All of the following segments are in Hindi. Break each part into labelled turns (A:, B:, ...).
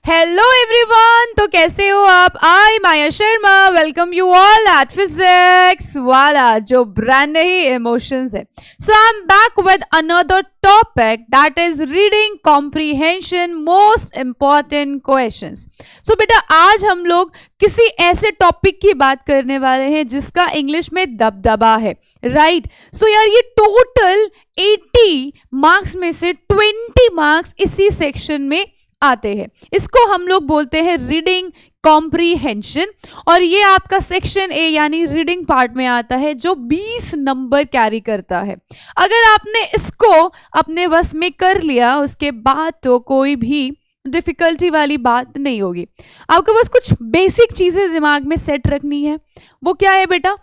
A: हेलो एवरीवन, तो कैसे हो आप? I Maya Sharma welcome you all at physics वाला, जो ब्रांड नहीं इमोशंस है। So I am back with another topic that is reading comprehension most important questions. So बेटा, आज हम लोग किसी ऐसे टॉपिक की बात करने वाले हैं जिसका इंग्लिश में दबदबा है, राइट? सो यार, ये टोटल 80 मार्क्स में से 20 मार्क्स इसी सेक्शन में आते हैं। इसको हम लोग बोलते हैं रीडिंग कॉम्प्रिहेंशन, और ये आपका सेक्शन ए यानी रीडिंग पार्ट में आता है, जो 20 नंबर कैरी करता है। अगर आपने इसको अपने बस में कर लिया, उसके बाद तो कोई भी डिफिकल्टी वाली बात नहीं होगी। आपको बस कुछ बेसिक चीजें दिमाग में सेट रखनी है। वो क्या है बेटा,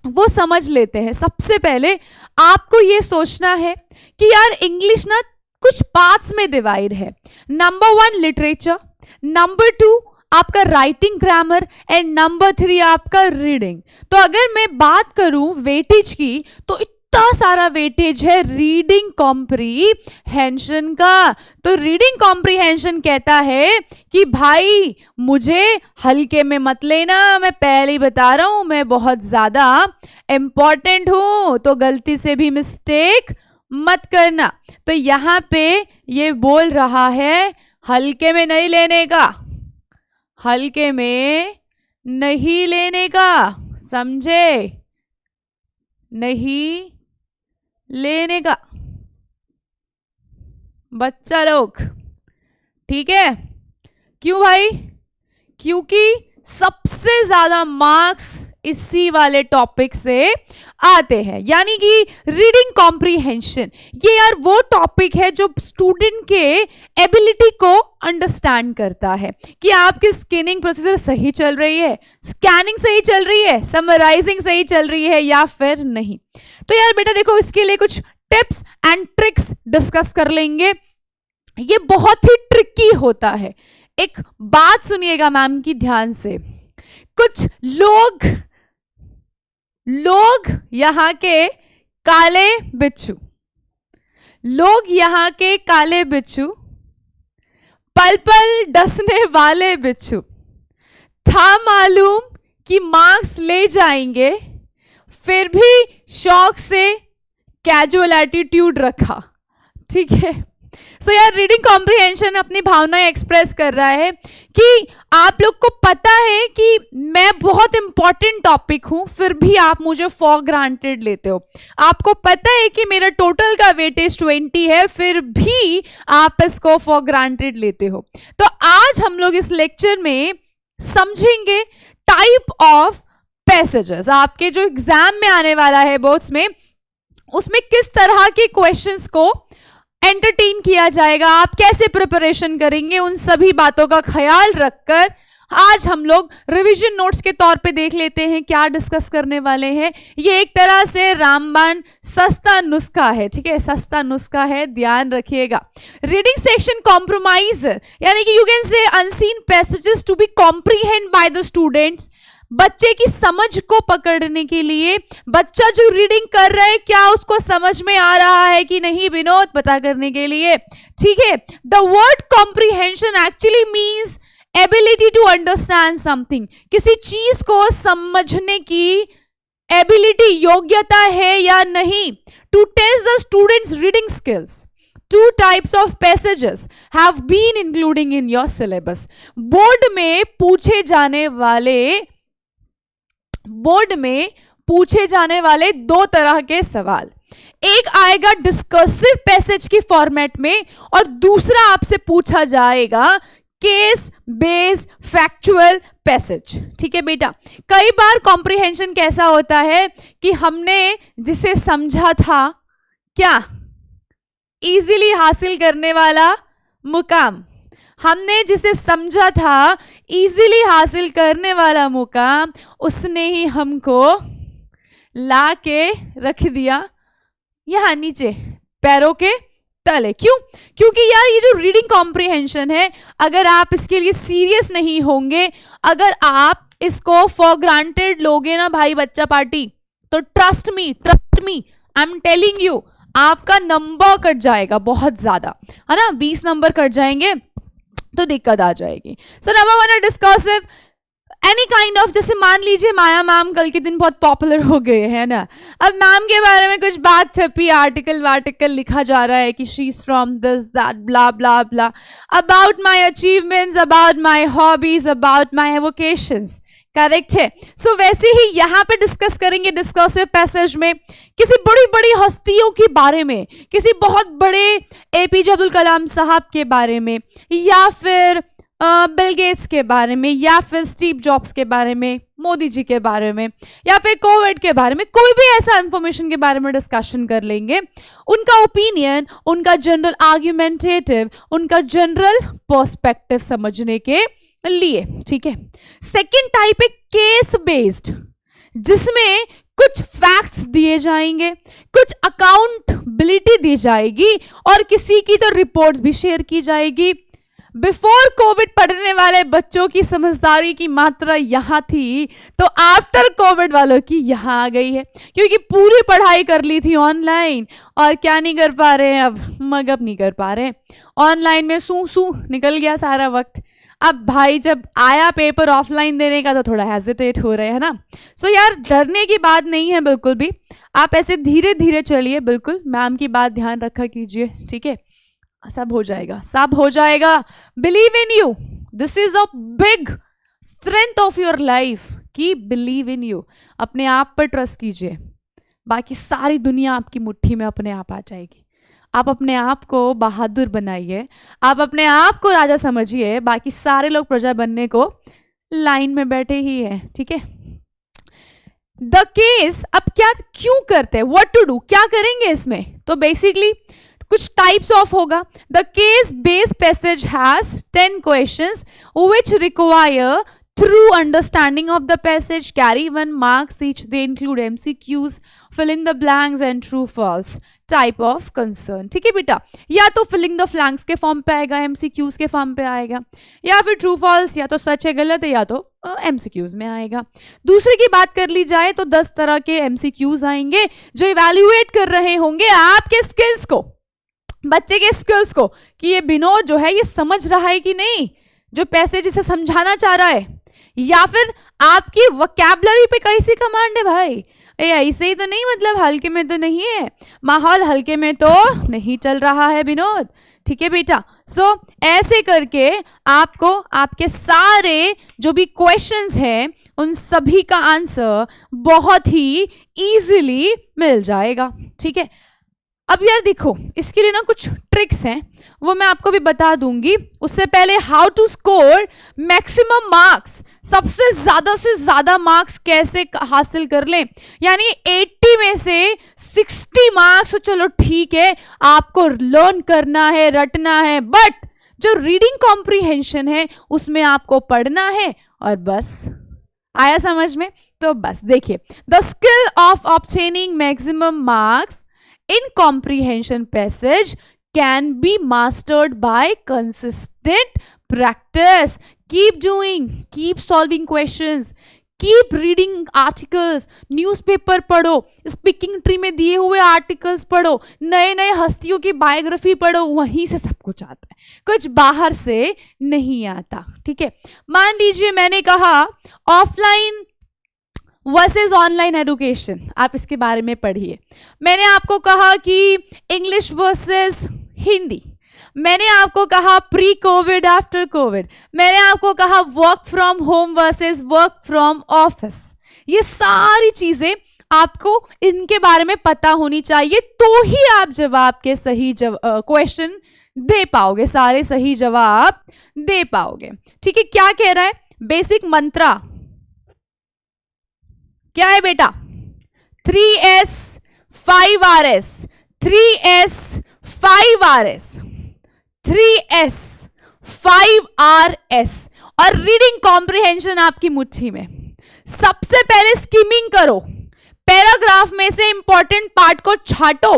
A: वो समझ लेते हैं। सबसे पहले आपको ये सोचना है कि यार इंग्लिश ना कुछ पार्ट्स में डिवाइड है। नंबर 1 लिटरेचर, नंबर 2 आपका राइटिंग ग्रामर, एंड नंबर 3 आपका रीडिंग। तो अगर मैं बात करूं वेटेज की, तो इतना सारा वेटेज है रीडिंग कॉम्प्रिहेंशन का। तो रीडिंग कॉम्प्रिहेंशन कहता है कि भाई मुझे हल्के में मत लेना, मैं पहले ही बता रहा हूं, मैं बहुत ज्यादा इंपॉर्टेंट हूं, तो गलती से भी मिस्टेक मत करना। तो यहां पे ये बोल रहा है हल्के में नहीं लेने का, हल्के में नहीं लेने का, समझे? नहीं लेने का बच्चा लोग, ठीक है? क्यों भाई? क्योंकि सबसे ज्यादा मार्क्स इसी वाले टॉपिक से आते हैं, यानी कि रीडिंग कॉम्प्रिहेंशन। ये यार वो टॉपिक है जो स्टूडेंट के एबिलिटी को अंडरस्टैंड करता है कि आपकी स्कैनिंग प्रोसीजर सही चल रही है, स्कैनिंग सही चल रही है, समराइजिंग सही चल रही है या फिर नहीं। तो यार बेटा देखो, इसके लिए कुछ टिप्स एंड ट्रिक्स डिस्कस कर लेंगे। ये बहुत ही ट्रिकी होता है। एक बात सुनिएगा मैम की ध्यान से। कुछ लोग यहाँ के काले बिच्छू, लोग यहाँ के काले बिच्छू, पल पल डसने वाले बिच्छू, था मालूम कि मार्क्स ले जाएंगे, फिर भी शौक से कैजुअल एटीट्यूड रखा, ठीक है? सो यार, रीडिंग कॉम्प्रिहेंशन अपनी भावनाएं एक्सप्रेस कर रहा है कि आप लोग को पता है कि मैं बहुत इंपॉर्टेंट टॉपिक हूं, फिर भी आप मुझे फॉर ग्रांटेड लेते हो। आपको पता है कि मेरा टोटल का वेटेज 20 है, फिर भी आप इसको फॉर ग्रांटेड लेते हो। तो आज हम लोग इस लेक्चर में समझेंगे टाइप ऑफ पैसेजेस। आपके जो एग्जाम में आने वाला है बोर्ड्स में, उसमें किस तरह के क्वेश्चंस को एंटरटेन किया जाएगा, आप कैसे प्रिपरेशन करेंगे, उन सभी बातों का ख्याल रखकर आज हम लोग रिवीजन नोट्स के तौर पे देख लेते हैं क्या डिस्कस करने वाले हैं। ये एक तरह से रामबाण सस्ता नुस्खा है, ठीक है? सस्ता नुस्खा है, ध्यान रखिएगा। रीडिंग सेक्शन कॉम्प्रोमाइज, यानी कि you can say unseen passages to be comprehend by the students. बच्चे की समझ को पकड़ने के लिए, बच्चा जो रीडिंग कर रहा है क्या उसको समझ में आ रहा है कि नहीं, विनोद पता करने के लिए, ठीक है? The word comprehension actually means ability to understand something. किसी चीज को समझने की एबिलिटी, योग्यता है या नहीं। To test the students reading skills, 2 types of passages have been including in your syllabus. Board में पूछे जाने वाले 2 तरह के सवाल। एक आएगा डिस्कसिव पैसेज की फॉर्मेट में, और दूसरा आपसे पूछा जाएगा केस बेस्ड फैक्चुअल पैसेज, ठीक है बेटा? कई बार कॉम्प्रिहेंशन कैसा होता है कि हमने जिसे समझा था, क्या इजीली हासिल करने वाला मुकाम, हमने जिसे समझा था इजीली हासिल करने वाला मुकाम, उसने ही हमको ला के रख दिया यहाँ नीचे पैरों के तले। क्यों? क्योंकि यार ये जो रीडिंग कॉम्प्रिहेंशन है, अगर आप इसके लिए सीरियस नहीं होंगे, अगर आप इसको फॉर ग्रांटेड लोगे ना भाई बच्चा पार्टी, तो trust me I am telling you, आपका नंबर कट जाएगा बहुत ज्यादा, है ना? 20 नंबर कट जाएंगे। तो दिक्कत आ जाएगी. So number 1 discursive any kind of, जैसे मान लीजिए माया मैम कल के दिन बहुत पॉपुलर हो गए है ना, अब मैम के बारे में कुछ बात छपी, आर्टिकल लिखा जा रहा है कि she is from this that blah blah blah, about my achievements, about my hobbies, about my vocations. Correct है. सो वैसे ही यहाँ पे डिस्कस करेंगे डिस्कर्सिव पैसेज में किसी बड़ी बड़ी हस्तियों के बारे में, किसी बहुत बड़े एपीजे अब्दुल कलाम साहब के बारे में, या फिर बिल गेट्स के बारे में, या फिर स्टीव जॉब्स के बारे में, मोदी जी के बारे में, या फिर कोविड के बारे में, कोई भी ऐसा इंफॉर्मेशन के बारे में डिस्कशन कर लेंगे. उनका ओपिनियन, उनका जनरल आर्ग्यूमेंटेटिव, उनका जनरल पर्सपेक्टिव समझने के लिए. ठीक है. सेकेंड टाइप है केस बेस्ड, जिसमें कुछ फैक्ट्स दिए जाएंगे, कुछ अकाउंटेबिलिटी दी जाएगी और किसी की तो रिपोर्ट्स भी शेयर की जाएगी. बिफोर कोविड पढ़ने वाले बच्चों की समझदारी की मात्रा यहाँ थी, तो आफ्टर कोविड वालों की यहाँ आ गई है, क्योंकि पूरी पढ़ाई कर ली थी ऑनलाइन और क्या नहीं कर पा रहे हैं, अब मगअप नहीं कर पा रहे हैं. ऑनलाइन में सू निकल गया सारा वक्त. अब भाई जब आया पेपर ऑफलाइन देने का तो थोड़ा हेजिटेट हो रहे हैं ना. सो यार डरने की बात नहीं है बिल्कुल भी, आप ऐसे धीरे धीरे चलिए, बिल्कुल मैम की बात ध्यान रखा कीजिए. ठीक है, सब हो जाएगा, सब हो जाएगा. Believe in you, this is a big strength of your life कि बिलीव इन यू. अपने आप पर ट्रस्ट कीजिए, बाकी सारी दुनिया आपकी मुट्ठी में अपने आप आ जाएगी. आप अपने आप को बहादुर बनाइए, आप अपने आप को राजा समझिए, बाकी सारे लोग प्रजा बनने को लाइन में बैठे ही हैं. ठीक है. द केस, अब क्या क्यों करते हैं, व्हाट टू डू, क्या करेंगे इसमें, तो बेसिकली कुछ टाइप्स ऑफ होगा. The case based passage has 10 questions which require through understanding of the passage carry 1 marks each. They include MCQs, fill in the blanks and true false type of concern. ठीक है बेटा, या तो filling the blanks के फॉर्म पे आएगा, MCQs के फॉर्म पे आएगा, या फिर true false, या तो सच है गलत है, या तो MCQs में आएगा. दूसरे की बात कर ली जाए तो 10 तरह के MCQs आएंगे जो इवेल्युएट कर रहे होंगे आपके स्किल्स को, बच्चे के स्किल्स को, कि ये विनोद जो है ये समझ रहा है कि नहीं, जो पैसेज इसे समझाना चाह रहा है, या फिर आपकी वोकैबुलरी पे कैसी कमांड है भाई, ऐसे ही तो नहीं, मतलब हल्के में तो नहीं है, माहौल हल्के में तो नहीं चल रहा है विनोद. ठीक है बेटा. सो ऐसे करके आपको आपके सारे जो भी क्वेश्चंस हैं उन सभी का आंसर बहुत ही इजीली मिल जाएगा. ठीक है. अब यार देखो, इसके लिए ना कुछ ट्रिक्स हैं, वो मैं आपको भी बता दूंगी. उससे पहले how to score maximum marks, सबसे ज्यादा से ज्यादा मार्क्स कैसे हासिल कर लें, यानी 80 में से 60 मार्क्स तो चलो ठीक है, आपको लर्न करना है, रटना है, बट जो रीडिंग कॉम्प्रिहेंशन है उसमें आपको पढ़ना है और बस. आया समझ में? तो बस देखिए, the skill of obtaining maximum marks in comprehension passage can be mastered by consistent practice. Keep doing, keep solving questions, keep reading articles, newspaper पढ़ो, स्पीकिंग ट्री में दिए हुए आर्टिकल्स पढ़ो, नए नए हस्तियों की बायोग्राफी पढ़ो, वहीं से सब कुछ आता है, कुछ बाहर से नहीं आता. ठीक है. मान लीजिए मैंने कहा ऑफलाइन वर्सेस ऑनलाइन एजुकेशन, आप इसके बारे में पढ़िए. मैंने आपको कहा कि इंग्लिश वर्सेस हिंदी, मैंने आपको कहा प्री कोविड आफ्टर कोविड, मैंने आपको कहा work from home versus work from office. ये सारी चीजें आपको इनके बारे में पता होनी चाहिए, तो ही आप जवाब के सही क्वेश्चन दे पाओगे, सारे सही जवाब दे पाओगे. ठीक है. क्या कह रहा है बेसिक मंत्रा, क्या है बेटा? 3S 5RS, 3S 5RS, 3S 5RS, और रीडिंग कॉम्प्रिहेंशन आपकी मुट्ठी में. सबसे पहले स्कीमिंग करो, पैराग्राफ में से इंपॉर्टेंट पार्ट को छाटो.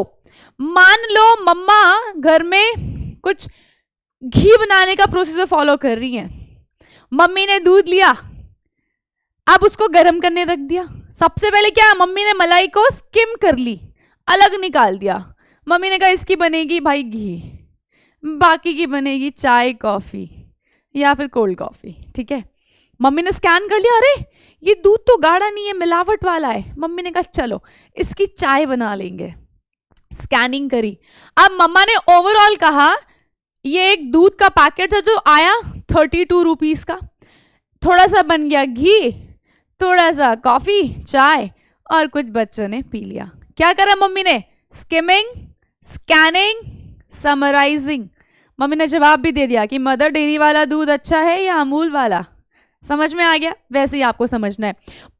A: मान लो मम्मा घर में कुछ घी बनाने का प्रोसीजर फॉलो कर रही हैं, मम्मी ने दूध लिया, अब उसको गर्म करने रख दिया. सबसे पहले क्या, मम्मी ने मलाई को स्किम कर ली, अलग निकाल दिया. मम्मी ने कहा इसकी बनेगी भाई घी, बाकी की बनेगी चाय कॉफी. या फिर कोल्ड कॉफी, ठीक है। मम्मी ने स्कैन कर लिया, अरे ये दूध तो गाढ़ा नहीं है, मिलावट वाला है। मम्मी ने कहा चलो इसकी चाय बना लेंगे। स्कैनिंग करी। अब मम्मा ने ओवरऑल कहा ये एक दूध का पैकेट था जो आया 32 रुपीस का, थोड़ा सा बन गया घी, थोड़ा सा कॉफी, चाय, और कुछ बच्चों ने पी लिया। क्या करा मम्मी ने? Skimming, scanning, summarising. मम्मी ने जवाब भी दे दिया कि मदर डेयरी वाला दूध अच्छा है या अमूल वाला। समझ में आ गया? वैसे ही आपको समझना है।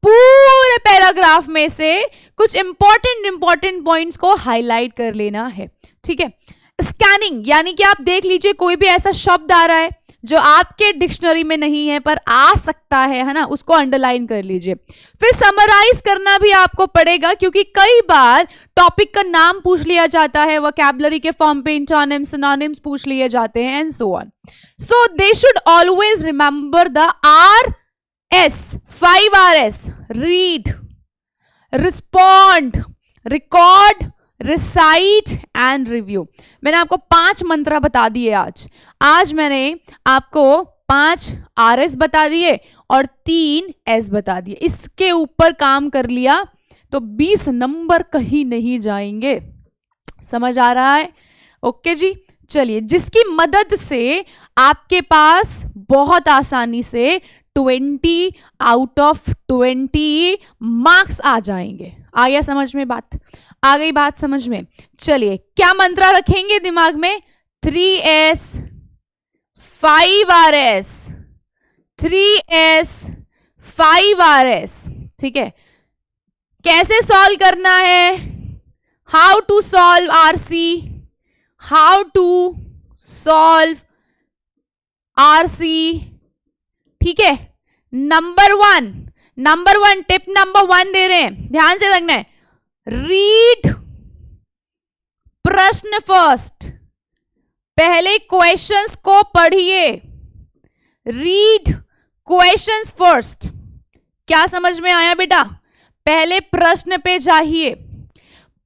A: पूरे पैराग्राफ में से कुछ इंपॉर्टेंट पॉइंट्स को हाईलाइट कर लेना है, ठीक है। स्कैनिंग यानी कि आप देख लीजिए कोई भी ऐसा शब्द आ रहा है जो आपके डिक्शनरी में नहीं है पर आ सकता है ना, उसको अंडरलाइन कर लीजिए। फिर समराइज करना भी आपको पड़ेगा क्योंकि कई बार टॉपिक का नाम पूछ लिया जाता है, वोकैबुलरी के फॉर्म पे इंटोनिम्स, सिनोनिम्स पूछ लिए जाते हैं and so on. So they should always remember the RS, 5 RS: read, respond, record, recite and review. मैंने आपको 5 मंत्र बता दिए आज मैंने आपको 5 RS बता दिए और 3 S बता दिए। इसके ऊपर काम कर लिया तो 20 नंबर कहीं नहीं जाएंगे। समझ आ रहा है? ओके जी, चलिए, जिसकी मदद से आपके पास बहुत आसानी से 20 आउट ऑफ 20 मार्क्स आ जाएंगे। आ गया समझ में बात? आ गई बात समझ में? चलिए, क्या मंत्र रखेंगे दिमाग में? 3S, 5 RS, 3S, 5 RS, ठीक है। कैसे सॉल्व करना है? How to solve RC, how to solve RC, ठीक है। नंबर वन टिप नंबर 1 दे रहे हैं, ध्यान से रखना है। रीड प्रश्न फर्स्ट, पहले क्वेश्चंस को पढ़िए। Read questions first. क्या समझ में आया बेटा? पहले प्रश्न पे जाइए,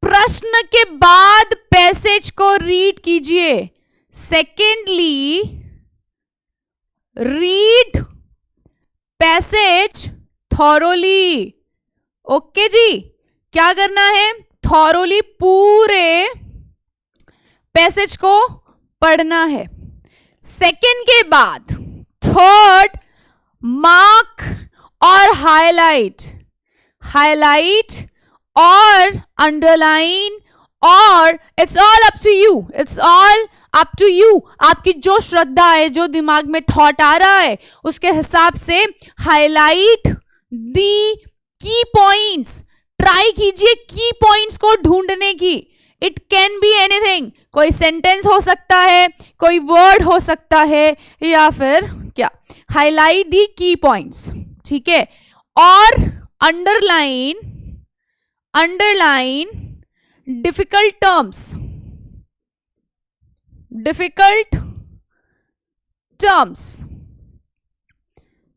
A: प्रश्न के बाद पैसेज को रीड कीजिए। Secondly, read passage thoroughly. Okay जी, क्या करना है? थॉरोली पूरे पैसेज को पढ़ना है। सेकंड के बाद थर्ड, मार्क और हाईलाइट और अंडरलाइन, और it's all up to you, it's all up to you. आपकी जो श्रद्धा है, जो दिमाग में थॉट आ रहा है, उसके हिसाब से हाईलाइट दी की पॉइंट्स। ट्राई कीजिए की पॉइंट्स को ढूंढने की। इट कैन बी एनीथिंग, कोई सेंटेंस हो सकता है, कोई वर्ड हो सकता है, या फिर क्या, हाईलाइट दी की पॉइंट्स, ठीक है। और अंडरलाइन डिफिकल्ट टर्म्स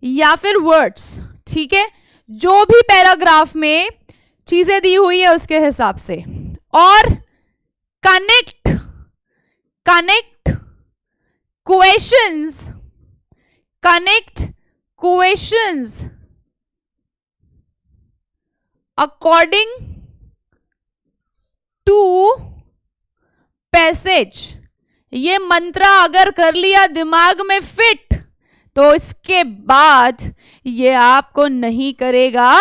A: या फिर वर्ड्स, ठीक है। जो भी पैराग्राफ में चीजें दी हुई है उसके हिसाब से। और connect questions according to passage. ये मंत्र अगर कर लिया दिमाग में फिट, तो इसके बाद ये आपको नहीं करेगा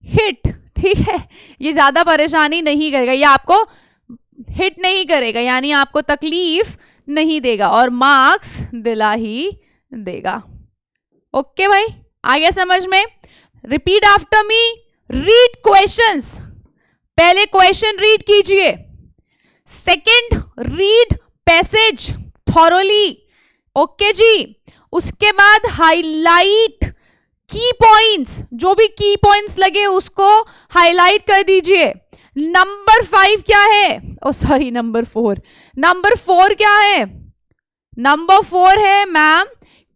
A: हिट, ठीक है। ये ज्यादा परेशानी नहीं करेगा, ये आपको हिट नहीं करेगा, यानी आपको तकलीफ नहीं देगा और मार्क्स दिला ही देगा। ओके भाई, आ गया समझ में? Repeat after me. Read questions, पहले क्वेश्चन रीड कीजिए। Second, read passage thoroughly. Okay जी। उसके बाद हाईलाइट की पॉइंट्स, जो भी की पॉइंट्स लगे उसको हाईलाइट कर दीजिए। नंबर 5 क्या है? Sorry, number 4। नंबर 4 क्या है? नंबर 4 है मैम,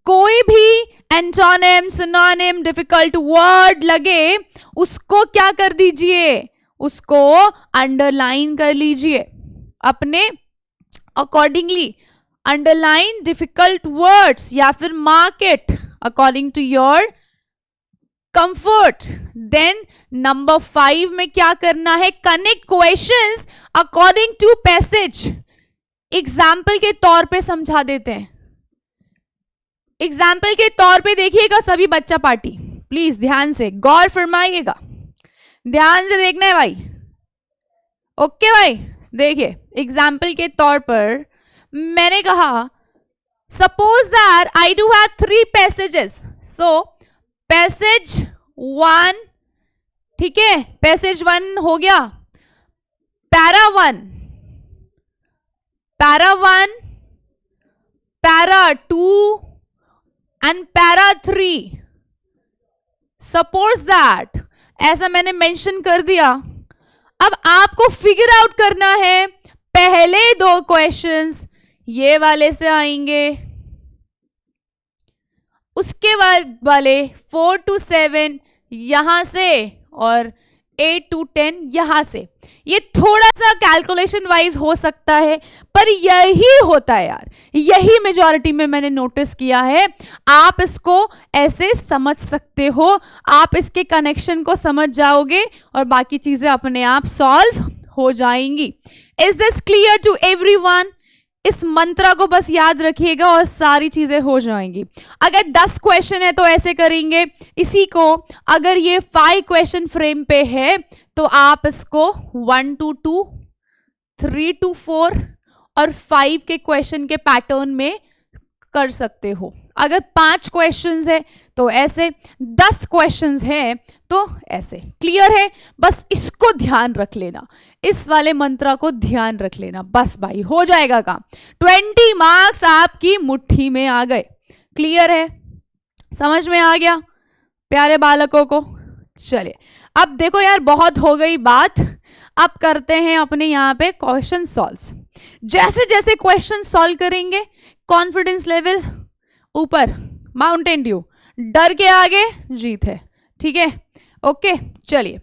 A: कोई भी एंटोनिम, सिनोनिम, डिफिकल्ट वर्ड लगे उसको क्या कर दीजिए? उसको अंडरलाइन कर लीजिए अपने अकॉर्डिंगली। अंडरलाइन डिफिकल्ट वर्ड्स या फिर mark it according to your comfort. Then number 5 में क्या करना है, connect questions according to passage. Example के तौर पे समझा देते हैं। एग्जाम्पल के तौर पे देखिएगा सभी बच्चा पार्टी, प्लीज ध्यान से गौर फरमाइएगा, ध्यान से देखना है भाई। ओके भाई, देखिए एग्जाम्पल के तौर पर मैंने कहा suppose that I do have 3 passages. So passage 1, ठीक है, पैसेज 1 हो गया, para 1, para 1, para 2 and para 3। Suppose that ऐसा मैंने मेंशन कर दिया। अब आपको फिगर आउट करना है, पहले 2 क्वेश्चंस ये वाले से आएंगे, उसके बाद वाले 4 to 7 यहां से और 8 to 10 यहां से। ये थोड़ा सा कैलकुलेशन वाइज हो सकता है पर यही होता है यार, यही मेजॉरिटी में मैंने नोटिस किया है। आप इसको ऐसे समझ सकते हो, आप इसके कनेक्शन को समझ जाओगे और बाकी चीजें अपने आप सॉल्व हो जाएंगी। Is this clear to everyone? इस मंत्र को बस याद रखिएगा और सारी चीजें हो जाएंगी। अगर 10 क्वेश्चन है तो ऐसे करेंगे, इसी को अगर ये 5 क्वेश्चन फ्रेम पे है तो आप इसको 1 to 2, 3 to 4 और 5 के क्वेश्चन के पैटर्न में कर सकते हो। अगर 5 क्वेश्चंस है तो ऐसे, 10 क्वेश्चंस है तो ऐसे। क्लियर है? बस इसको ध्यान रख लेना, इस वाले मंत्र को ध्यान रख लेना, बस भाई हो जाएगा काम। 20 मार्क्स आपकी मुट्ठी में आ गए। क्लियर है? समझ में आ गया प्यारे बालकों को? चलिए अब देखो यार, बहुत हो गई बात, अब करते हैं अपने यहाँ पे क्वेश्चन सॉल्व। जैसे जैसे क्वेश्चन सॉल्व करेंगे कॉन्फिडेंस लेवल ऊपर, माउंटेन ड्यू, डर के आगे जीत है। ठीक है, ओके चलिए।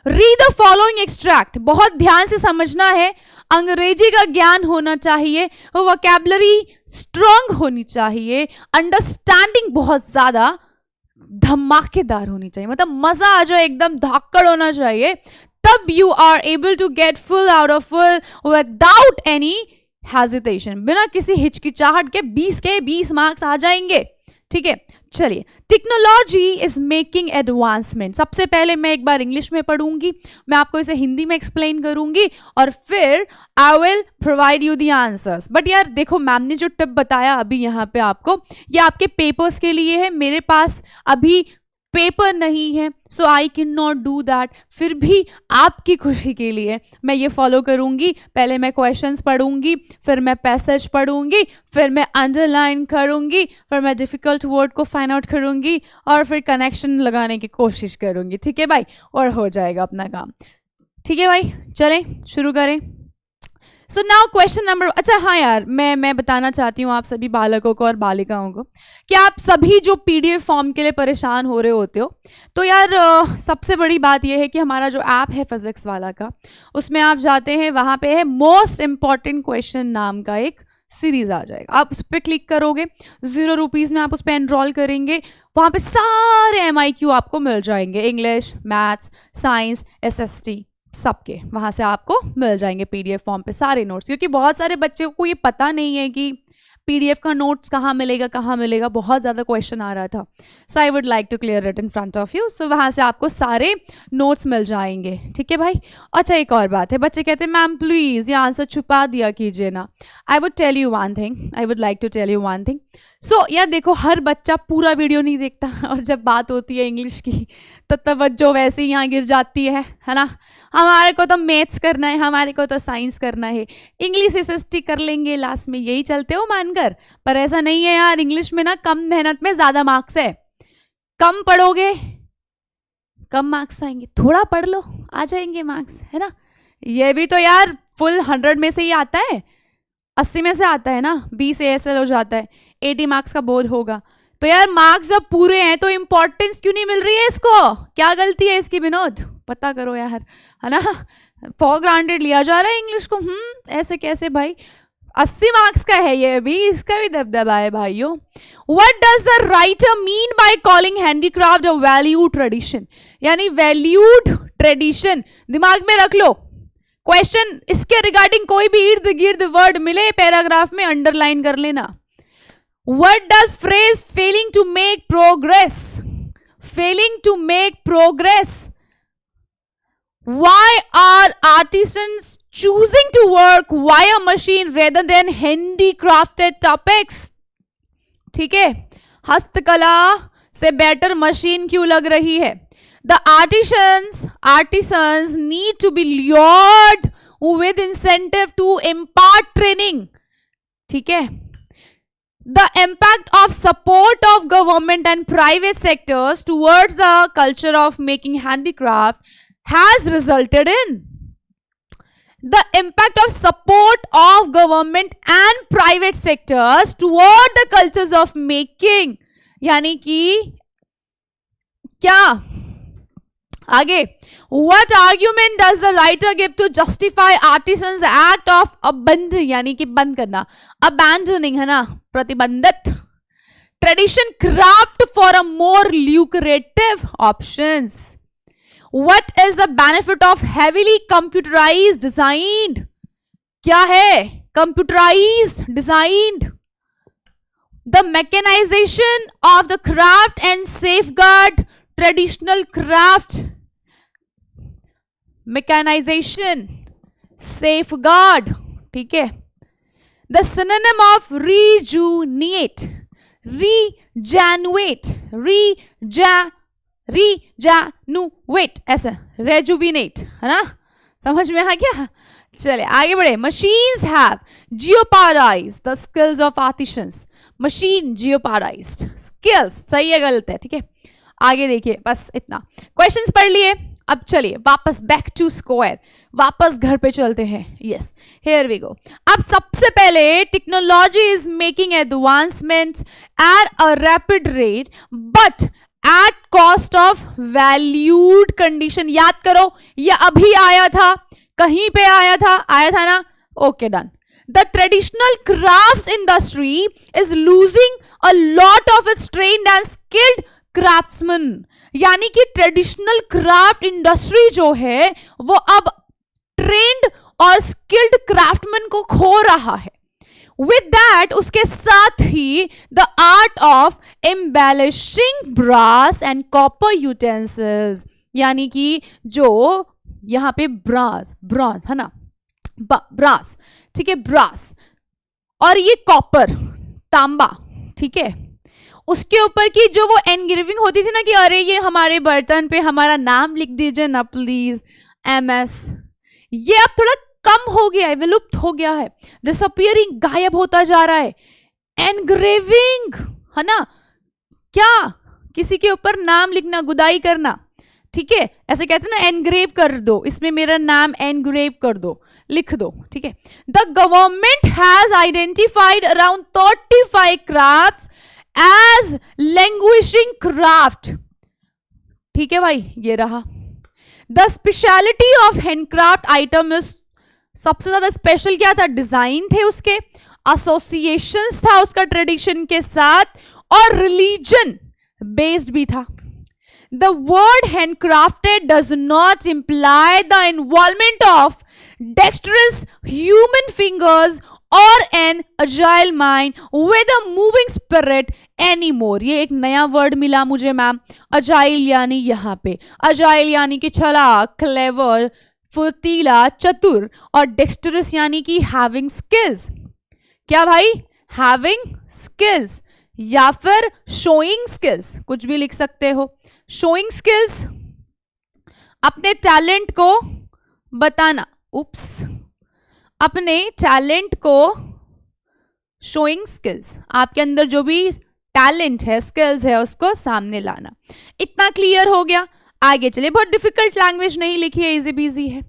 A: रीड द फॉलोइंग एक्सट्रैक्ट, बहुत ध्यान से समझना है, अंग्रेजी का ज्ञान होना चाहिए, वोकैबुलरी स्ट्रांग होनी चाहिए, अंडरस्टैंडिंग बहुत ज्यादा धमाकेदार होनी चाहिए, मतलब मजा आ जाए, एकदम धाकड़ होना चाहिए, तब you are able to get full out of full without any hesitation, बिना किसी हिचकिचाहट के 20 मार्क्स आ जाएंगे। ठीक है, चलिए। टेक्नोलॉजी इज मेकिंग एडवांसमेंट, सबसे पहले मैं एक बार इंग्लिश में पढ़ूंगी, मैं आपको इसे हिंदी में एक्सप्लेन करूंगी और फिर I will provide you the answers. But यार देखो, मैम ने जो टिप बताया अभी यहाँ पे आपको, ये आपके पेपर्स के लिए है, मेरे पास अभी पेपर नहीं है, so I can not do that. फिर भी आपकी खुशी के लिए मैं ये फॉलो करूंगी, पहले मैं क्वेश्चंस पढ़ूंगी, फिर मैं पैसेज पढ़ूंगी, फिर मैं अंडरलाइन करूंगी, फिर मैं डिफिकल्ट वर्ड को फाइंड आउट करूंगी और फिर कनेक्शन लगाने की कोशिश करूंगी। ठीक है भाई, और हो जाएगा अपना काम। ठीक है भाई, चलें शुरू करें। सो नाउ क्वेश्चन नंबर, अच्छा हाँ यार, मैं बताना चाहती हूँ आप सभी बालकों को और बालिकाओं को कि आप सभी जो पीडीएफ फॉर्म के लिए परेशान हो रहे होते हो, तो यार सबसे बड़ी बात यह है कि हमारा जो ऐप है फिजिक्स वाला का, उसमें आप जाते हैं, वहाँ पे है मोस्ट इम्पॉर्टेंट क्वेश्चन नाम का एक सीरीज आ जाएगा, आप उस पर क्लिक करोगे, 0 रुपीज़ में आप उस पर एनरोल करेंगे, वहाँ पे सारे MIQ आपको मिल जाएंगे, इंग्लिश, मैथ्स, साइंस, SST सबके वहाँ से आपको मिल जाएंगे PDF फॉर्म पे सारे नोट्स। क्योंकि बहुत सारे बच्चों को ये पता नहीं है कि PDF का नोट्स कहाँ मिलेगा, बहुत ज़्यादा क्वेश्चन आ रहा था। So I would like to clear it in front of you. So वहाँ से आपको सारे नोट्स मिल जाएंगे। ठीक है भाई। अच्छा एक और बात है, बच्चे कहते हैं मैम प्लीज़ ये आंसर छुपा दिया कीजिए ना। I would tell you one thing, I would like to tell you one thing. So यार देखो, हर बच्चा पूरा वीडियो नहीं देखता और जब बात होती है इंग्लिश की तो तवज्जो वैसे ही यहाँ गिर जाती है ना। हमारे को तो मैथ्स करना है, हमारे को तो साइंस करना है, इंग्लिश SST कर लेंगे लास्ट में, यही चलते हो मानकर। पर ऐसा नहीं है यार, इंग्लिश में ना कम मेहनत में ज़्यादा मार्क्स है। कम पढ़ोगे कम मार्क्स आएंगे, थोड़ा पढ़ लो आ जाएंगे मार्क्स, है ना। ये भी तो यार फुल 100 में से ही आता है, 80 में से आता है ना, 20 ASL हो जाता है, 80 मार्क्स का बोर्ड होगा। तो यार मार्क्स जब पूरे हैं तो इम्पोर्टेंस क्यों नहीं मिल रही है इसको? क्या गलती है इसकी विनोद? पता करो यार, है ना। फॉर ग्रांटेड लिया जा रहा है इंग्लिश को। ऐसे कैसे भाई? 80 मार्क्स का है ये भी, इसका भी दबदबा है भाइयों. What does the writer mean by calling handicraft a valued tradition? यानी valued tradition, दिमाग में रख लो. क्वेश्चन इसके रिगार्डिंग कोई भी इर्द गिर्द वर्ड मिले पैराग्राफ में अंडरलाइन कर लेना. What does phrase failing to make progress? Failing to make progress. Why are artisans choosing to work via machine rather than handicrafted topics? ठीक है, हस्तकला से बेटर मशीन क्यों लग रही है? The artisans need to be lured with incentive to impart training. ठीक है. The impact of support of government and private sectors towards the culture of making handicraft has resulted in the impact of support of government and private sectors toward the cultures of making. यानी कि क्या आगे, what argument does the writer give to justify artisans act of abandon, यानी कि बंद करना, abandoning है ना, प्रतिबंधित tradition craft for a more lucrative options. What is the benefit of heavily computerized designed? क्या है computerized designed? The mechanization of the craft and safeguard traditional craft. Mechanization, safeguard, ठीक है. The synonym of rejuvenate, regenerate, regenerate, ऐसा rejuvenate है ना, समझ में आ गया. चले आगे बढ़े. Machines have jeopardized the skills of artisans. Machine jeopardized skills, सही है गलत है, ठीक है. आगे देखिए, बस इतना. क्वेश्चंस पढ़ लिए. अब चलिए वापस बैक टू स्क्वायर, वापस घर पे चलते हैं. Yes, here we go. अब सबसे पहले technology is making advancements at a rapid rate but at cost of valued condition. याद करो, ये अभी आया था, कहीं पे आया था ना. Okay, done. The traditional crafts industry is losing a lot of its trained and skilled craftsmen. यानी कि ट्रेडिशनल क्राफ्ट इंडस्ट्री जो है वो अब ट्रेंड और स्किल्ड क्राफ्टमैन को खो रहा है. विद दैट, उसके साथ ही the art of embellishing brass and copper utensils, यानी कि जो यहाँ पे ब्रॉन्ज है ना, ब्रास, ठीक है, ब्रास और ये कॉपर, तांबा, ठीक है, उसके ऊपर की जो वो एनग्रेविंग होती थी ना कि अरे ये हमारे बर्तन पे हमारा नाम लिख दीजिए ना प्लीज, MS, ये अब थोड़ा कम हो गया है, विलुप्त हो गया है, डिसअपीयरिंग, गायब होता जा रहा है. एनग्रेविंग है ना, क्या किसी के ऊपर नाम लिखना, गुदाई करना, ठीक है, ऐसे कहते हैं ना, एनग्रेव कर दो, इसमें मेरा नाम एनग्रेव कर दो, लिख दो, ठीक है. The government has identified around 35 crafts as languishing craft. ठीक है भाई, ये रहा. The speciality of handcraft item is, सबसे ज्यादा स्पेशल क्या था? डिजाइन थे उसके, एसोसिएशंस था उसका ट्रेडिशन के साथ, और रिलीजन बेस्ड भी था. The word handcrafted does not imply the involvement of dexterous human fingers or an agile mind with a moving spirit anymore. ये एक नया वर्ड मिला मुझे मैम, अजाइल, यानी यहाँ पे अजाइल यानी कि चालाक, क्लेवर, फुर्तीला, चतुर, और डेक्स्टरस यानी कि हैविंग स्किल्स. क्या भाई? हैविंग स्किल्स या फिर शोइंग स्किल्स, कुछ भी लिख सकते हो. शोइंग स्किल्स, अपने टैलेंट को बताना, अपने टैलेंट को, शोइंग स्किल्स, आपके अंदर जो भी टैलेंट है, स्किल्स है, उसको सामने लाना. इतना क्लियर हो गया. आगे चलिए, बहुत डिफिकल्ट लैंग्वेज नहीं लिखी है, इजी बीजी है.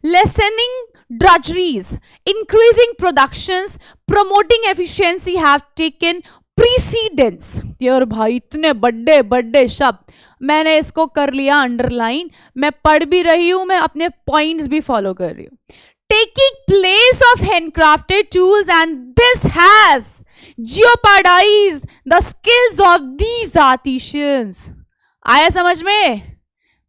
A: Listening drudgeries, increasing productions, promoting efficiency have taken precedence. यार भाई इतने बड़े बड़े शब्द, मैंने इसको कर लिया अंडरलाइन, मैं पढ़ भी रही हूं, मैं अपने पॉइंट्स भी फॉलो कर रही हूं. taking place of handcrafted tools, and this has jeopardized the skills of these artisans. आया समझ में?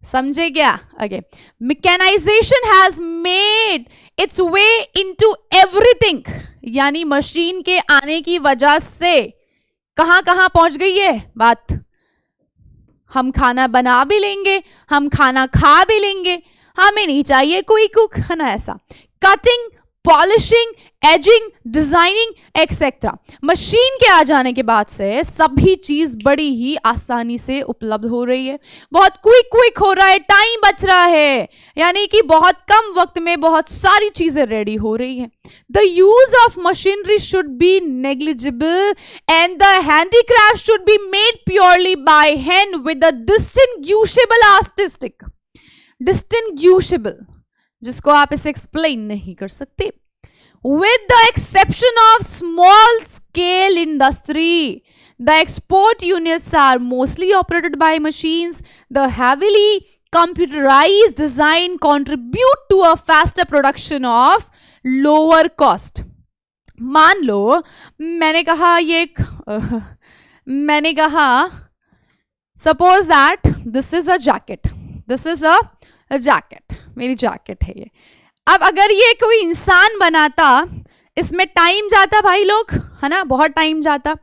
A: समझे क्या? Okay. Mechanization has made its way into everything. यानी मशीन के आने की वजह से कहां कहां पहुंच गई है बात. हम खाना बना भी लेंगे, हम खाना खा भी लेंगे, हमें नहीं चाहिए कोई कुक, है ना. ऐसा cutting, polishing, ageing, designing etcetera. Machine के आ जाने के बाद से सभी चीज बड़ी ही आसानी से उपलब्ध हो रही है. बहुत क्विक हो रहा है, टाइम बच रहा है, यानी कि बहुत कम वक्त में बहुत सारी चीजें रेडी हो रही हैं. The use of machinery should be negligible and the handicraft should be made purely by hand with the distinguishable artistic. Distinguishable, जिसको आप इसे एक्सप्लेन नहीं कर सकते. With the exception of small scale industry, the export units are mostly operated by machines. The heavily computerized design contribute to a faster production of lower cost. मान लो मैंने कहा suppose that this is a jacket. This is a jacket. मेरी जैकेट है ये. अब अगर ये कोई इंसान बनाता, इसमें टाइम जाता भाई लोग, है ना, बहुत टाइम जाता.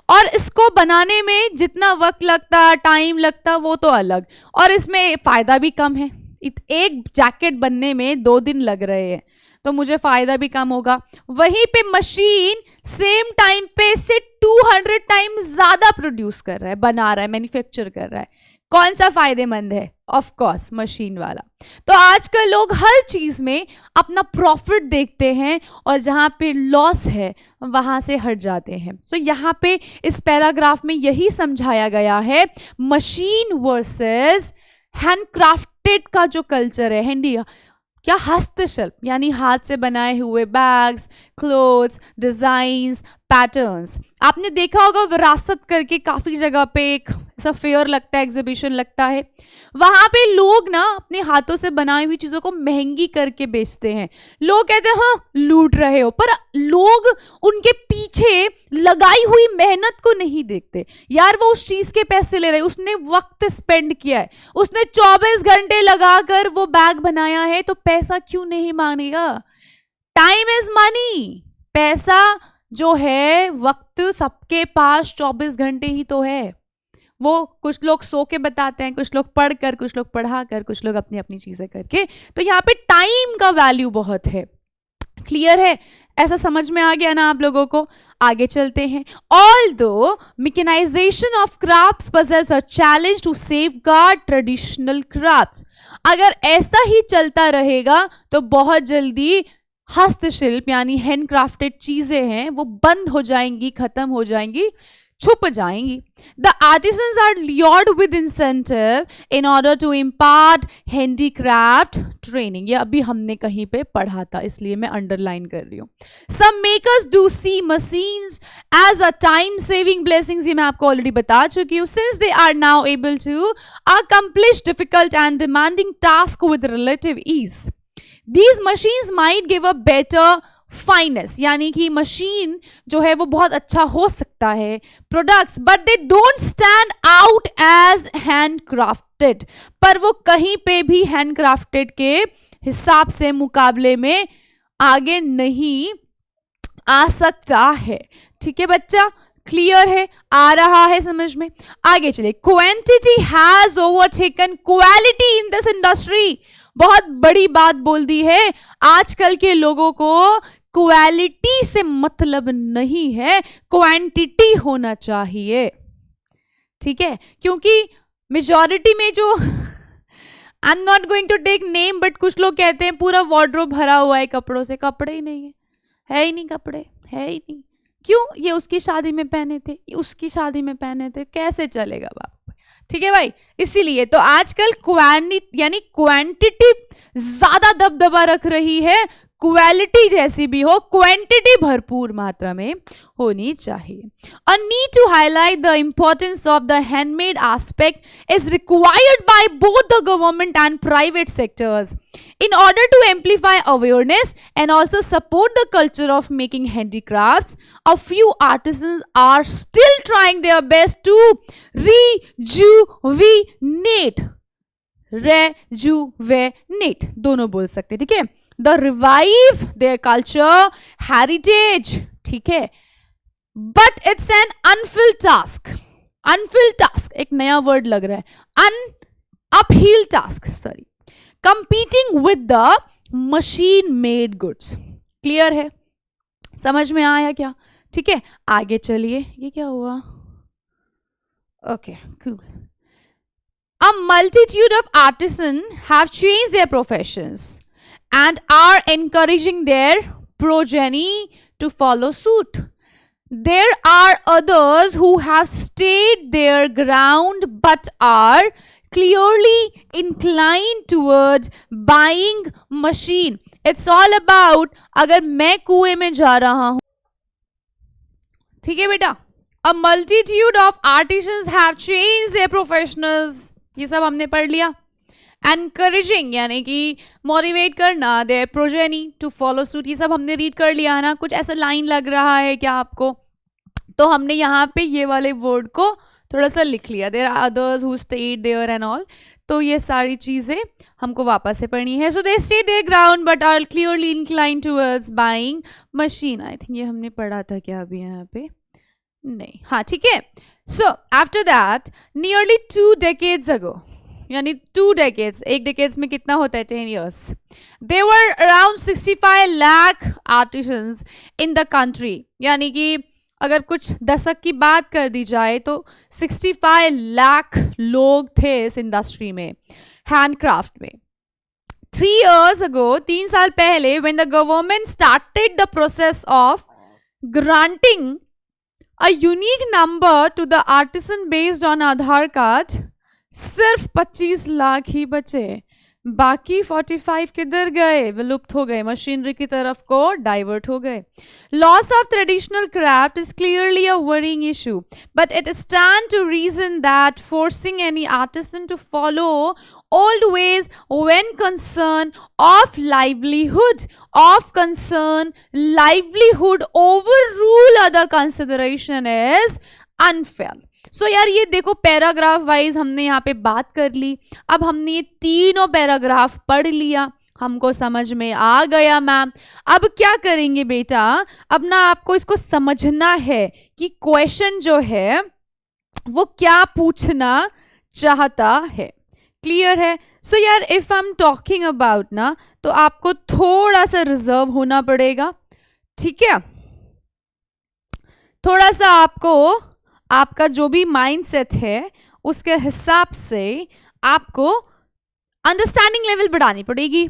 A: और इसको बनाने में जितना वक्त लगता, टाइम लगता, वो तो अलग, और इसमें फायदा भी कम है. एक जैकेट बनने में 2 दिन लग रहे हैं, तो मुझे फायदा भी कम होगा. वहीं पे मशीन सेम टाइम पे से 200 टाइम ज्यादा प्रोड्यूस कर रहा है, बना रहा है, मैन्युफैक्चर कर रहा है. कौन सा फायदेमंद है? ऑफ कोर्स मशीन वाला. तो आजकल लोग हर चीज में अपना प्रॉफिट देखते हैं और जहां पे लॉस है वहां से हट जाते हैं. सो यहाँ पे इस पैराग्राफ में यही समझाया गया है, मशीन वर्सेस हैंडक्राफ्टेड का जो कल्चर है, हैंडी क्या हस्तशिल्प, यानी हाथ से बनाए हुए बैग्स, क्लोथ्स, डिजाइन्स, पैटर्न्स. आपने देखा होगा विरासत करके काफी जगह पे एक ऐसा फेयर लगता है, एग्जीबिशन लगता है. वहां पे लोग ना अपने हाथों से बनाई हुई चीजों को महंगी करके बेचते हैं. लोग कहते हैं हाँ लूट रहे हो, पर लोग उनके पीछे लगाई हुई मेहनत को नहीं देखते. यार वो उस चीज के पैसे ले रहे, उसने वक्त स्पेंड किया है, उसने 24 घंटे लगाकर वो बैग बनाया है, तो पैसा क्यों नहीं मांगेगा? Time is money. पैसा जो है, वक्त सबके पास 24 घंटे ही तो है. वो कुछ लोग सो के बताते हैं, कुछ लोग पढ़कर, कुछ लोग पढ़ाकर, कुछ लोग अपनी अपनी चीजें करके. तो यहाँ पे टाइम का वैल्यू बहुत है. क्लियर है? ऐसा समझ में आ गया ना आप लोगों को? आगे चलते हैं. Although mechanization of crafts poses a challenge to safeguard traditional crafts. अगर ऐसा ही चलता रहेगा तो बहुत जल्दी हस्तशिल्प यानी हैंडक्राफ्टेड चीजें हैं वो बंद हो जाएंगी, खत्म हो जाएंगी, छुप जाएंगी. The artisans are lured with incentive in order to impart handicraft training. ये अभी हमने कहीं पे पढ़ा था, इसलिए मैं अंडरलाइन कर रही हूँ. Some makers do see machines as a time saving blessings. ये मैं आपको ऑलरेडी बता चुकी हूँ. Since they are now able to accomplish difficult and demanding tasks with relative ease, these machines might give a better finance, यानी कि मशीन जो है वो बहुत अच्छा हो सकता है products, but they don't stand out as handcrafted. पर वो कहीं पे भी हैंडक्राफ्टेड के हिसाब से मुकाबले में आगे नहीं आ सकता है. ठीक है बच्चा, क्लियर है? आ रहा है समझ में? आगे चले. Quantity has overtaken quality in this industry. बहुत बड़ी बात बोल दी है. आजकल के लोगों को क्वालिटी से मतलब नहीं है, क्वांटिटी होना चाहिए. ठीक है? क्योंकि मेजॉरिटी में जो I am not going to take name, but कुछ लोग कहते हैं पूरा वार्डरोब भरा हुआ है कपड़ों से. कपड़े ही नहीं है ही नहीं, कपड़े है ही नहीं. क्यों? ये उसकी शादी में पहने थे, ये उसकी शादी में पहने थे, कैसे चलेगा बाप? ठीक है भाई. इसीलिए तो आजकल क्वांटिटी ज्यादा दबदबा रख रही है, क्वालिटी जैसी भी हो, क्वांटिटी भरपूर मात्रा में होनी चाहिए. A need to highlight the importance of the handmade aspect is required by both the government and private sectors in order to amplify awareness and also support the culture of making handicrafts. A few artisans are still trying their best to rejuvenate दोनों बोल सकते हैं, ठीक है. The revive their culture heritage, ठीक है. But it's an unfilled task. Unfilled task एक नया वर्ड लग रहा है. Uphill task, sorry. Competing with the machine made goods. Clear है, समझ में आया क्या? ठीक है, आगे चलिए. ये क्या हुआ? Okay, cool. A multitude of artisans have changed their professions and are encouraging their progeny to follow suit. There are others who have stayed their ground but are clearly inclined towards buying machine. It's all about अगर मैं कुएं में जा रहा हूं, ठीक है बेटा. A multitude of artisans have changed their professions. ये सब हमने पढ़ लिया. Encouraging यानी कि मोटिवेट करना, their progeny to follow suit, ये सब हमने रीड कर लिया है ना. कुछ ऐसा लाइन लग रहा है क्या आपको? तो हमने यहाँ पे ये वाले वर्ड को थोड़ा सा लिख लिया. There are others who stayed there and all. तो ये सारी चीज़ें हमको वापस से पढ़नी है. So they stayed their ground but are clearly inclined towards buying machine. I think ये हमने पढ़ा था क्या अभी यहाँ पे? नहीं, हाँ ठीक है. So after that, nearly 2 decades ago, यानी 2 decades, एक decades में कितना होता है? 10 years. There were around 65 lakh artisans in the country. यानी कि अगर कुछ दशक की बात कर दी जाए तो 65 लाख लोग थे इस इंडस्ट्री में, हैंडक्राफ्ट में. 3 years ago, 3 साल पहले, when the government started the process of granting a unique number to the artisan based on Aadhaar card, सिर्फ 25 लाख ही बचे. बाकी 45 किधर गए? विलुप्त हो गए, मशीनरी की तरफ को डाइवर्ट हो गए. Loss of traditional craft is clearly a worrying issue, but it stands to reason that forcing any artisan to follow old ways when concern of livelihood overrule other consideration is unfair. सो यार ये देखो, पैराग्राफ वाइज हमने यहाँ पे बात कर ली. अब हमने ये तीनों पैराग्राफ पढ़ लिया, हमको समझ में आ गया मैम. अब क्या करेंगे बेटा? अब ना आपको इसको समझना है कि क्वेश्चन जो है वो क्या पूछना चाहता है. क्लियर है? सो यार if I am talking about ना, तो आपको थोड़ा सा रिजर्व होना पड़ेगा, ठीक है. थोड़ा सा आपको आपका जो भी माइंडसेट है उसके हिसाब से आपको अंडरस्टैंडिंग लेवल बढ़ानी पड़ेगी.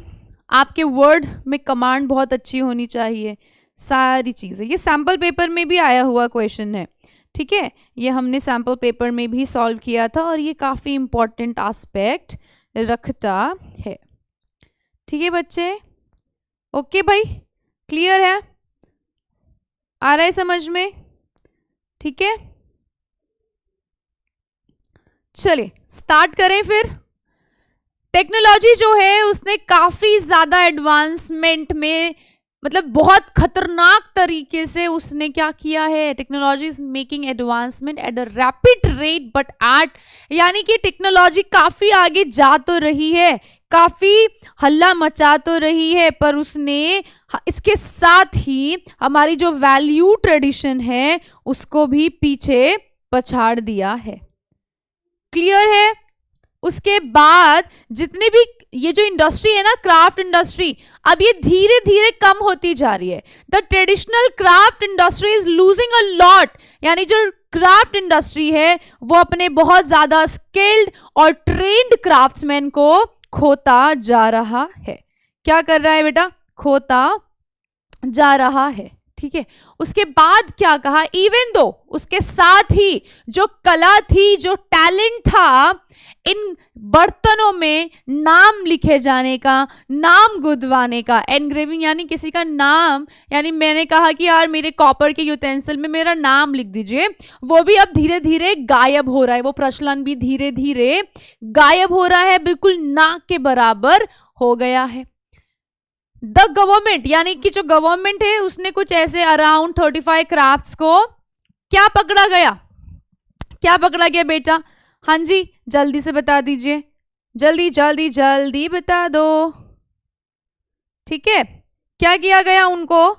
A: आपके वर्ड में कमांड बहुत अच्छी होनी चाहिए. सारी चीज़ें, ये सैम्पल पेपर में भी आया हुआ क्वेश्चन है, ठीक है. ये हमने सैम्पल पेपर में भी सॉल्व किया था और ये काफ़ी इम्पोर्टेंट एस्पेक्ट रखता है. ठीक है बच्चे? ओके भाई, क्लियर है? आ रहा है समझ में? ठीक है, चलिए स्टार्ट करें फिर. टेक्नोलॉजी जो है उसने काफ़ी ज़्यादा एडवांसमेंट में, मतलब बहुत खतरनाक तरीके से उसने क्या किया है. Technology is making advancement eight a rapid rate but eight, यानी कि टेक्नोलॉजी काफ़ी आगे जा तो रही है, काफ़ी हल्ला मचा तो रही है, पर उसने इसके साथ ही हमारी जो वैल्यू ट्रेडिशन है उसको भी पीछे पछाड़ दिया है. क्लियर है? उसके बाद जितने भी ये जो इंडस्ट्री है ना, क्राफ्ट इंडस्ट्री, अब ये धीरे धीरे कम होती जा रही है. The traditional craft industry is losing a lot, यानी जो क्राफ्ट इंडस्ट्री है वो अपने बहुत ज्यादा स्किल्ड और ट्रेन्ड क्राफ्ट्समैन को खोता जा रहा है. क्या कर रहा है बेटा? खोता जा रहा है. ठीक है, उसके बाद क्या कहा? इवन दो उसके साथ ही जो कला थी, जो टैलेंट था, इन बर्तनों में नाम लिखे जाने का, नाम गुदवाने का, एनग्रेविंग यानी किसी का नाम, यानी मैंने कहा कि यार मेरे कॉपर के यूटेंसिल में मेरा नाम लिख दीजिए, वो भी अब धीरे धीरे गायब हो रहा है, वो प्रचलन भी धीरे धीरे गायब हो रहा है, बिल्कुल ना के बराबर हो गया है। द गवर्नमेंट यानी कि जो गवर्नमेंट है उसने कुछ ऐसे अराउंड 35 क्राफ्ट्स को क्या पकड़ा गया, क्या पकड़ा गया बेटा? हाँ जी, जल्दी से बता दीजिए, जल्दी जल्दी जल्दी बता दो। ठीक है, क्या किया गया उनको,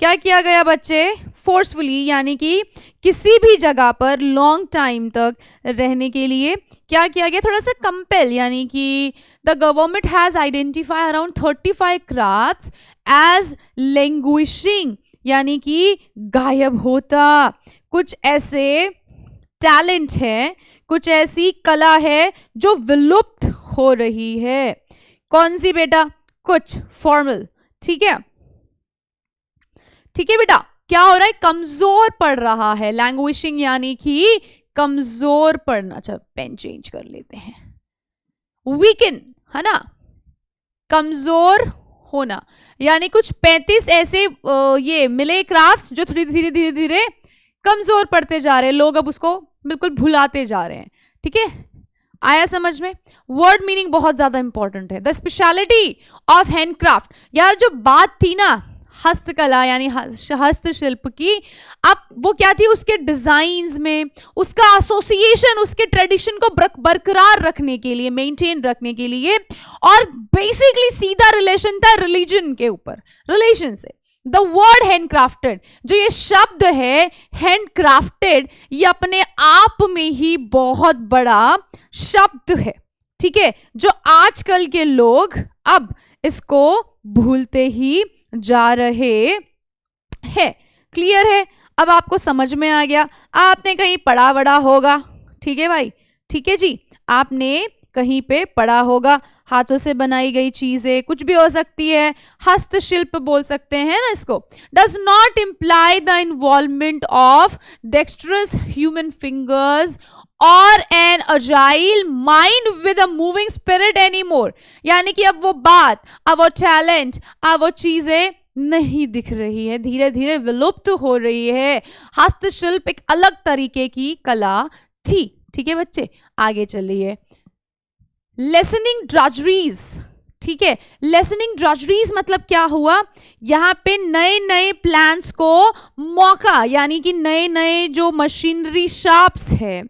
A: क्या किया गया बच्चे? फोर्सफुली यानी कि किसी भी जगह पर लॉन्ग टाइम तक रहने के लिए क्या किया गया? थोड़ा सा कंपेल, यानी कि the government has identify around 35 crafts as languishing, यानी कि गायब होता। कुछ ऐसे टैलेंट है, कुछ ऐसी कला है जो विलुप्त हो रही है। कौन सी बेटा? कुछ फॉर्मल। ठीक है, ठीक है बेटा, क्या हो रहा है? कमजोर पड़ रहा है। लैंग्वेजिंग यानी कि कमजोर पड़ना। अच्छा, पेन चेंज कर लेते हैं। वीकन है ना, कमजोर होना, यानी कुछ 35 ऐसे ये मिले क्राफ्ट्स जो धीरे धीरे धीरे धीरे कमजोर पड़ते जा रहे हैं, लोग अब उसको बिल्कुल भुलाते जा रहे हैं। ठीक है, आया समझ में? वर्ड मीनिंग बहुत ज्यादा इंपॉर्टेंट है। द स्पेशलिटी ऑफ हैंडक्राफ्ट, यार जो बात थी ना हस्तकला यानी हस्तशिल्प की, अब वो क्या थी? उसके डिजाइन्स में उसका एसोसिएशन, उसके ट्रेडिशन को बरकरार रखने के लिए, मेंटेन रखने के लिए, और बेसिकली सीधा रिलेशन था रिलीजन के ऊपर, रिलीजन से। द वर्ड हैंडक्राफ्टेड, जो ये शब्द है हैंडक्राफ्टेड, ये अपने आप में ही बहुत बड़ा शब्द है। ठीक है, जो आजकल के लोग अब इसको भूलते ही जा रहे हैं। क्लियर है? अब आपको समझ में आ गया, आपने कहीं पढ़ा वड़ा होगा। ठीक है भाई, ठीक है जी, आपने कहीं पे पढ़ा होगा। हाथों से बनाई गई चीजें कुछ भी हो सकती है, हस्तशिल्प बोल सकते हैं ना इसको। Does not imply the involvement of dexterous human fingers और an agile mind with a moving spirit any more, यानी कि अब वो बात, अब वो टैलेंट, अब वो चीजें नहीं दिख रही है, धीरे धीरे विलुप्त हो रही है। हस्तशिल्प एक अलग तरीके की कला थी। ठीक है बच्चे, आगे चलिए। लेसनिंग ड्रजरीज, ठीक है, लेसनिंग ड्रजरीज मतलब क्या हुआ? यहाँ पे नए नए प्लान्स को मौका, यानी कि नए नए जो मशीनरी शॉप्स है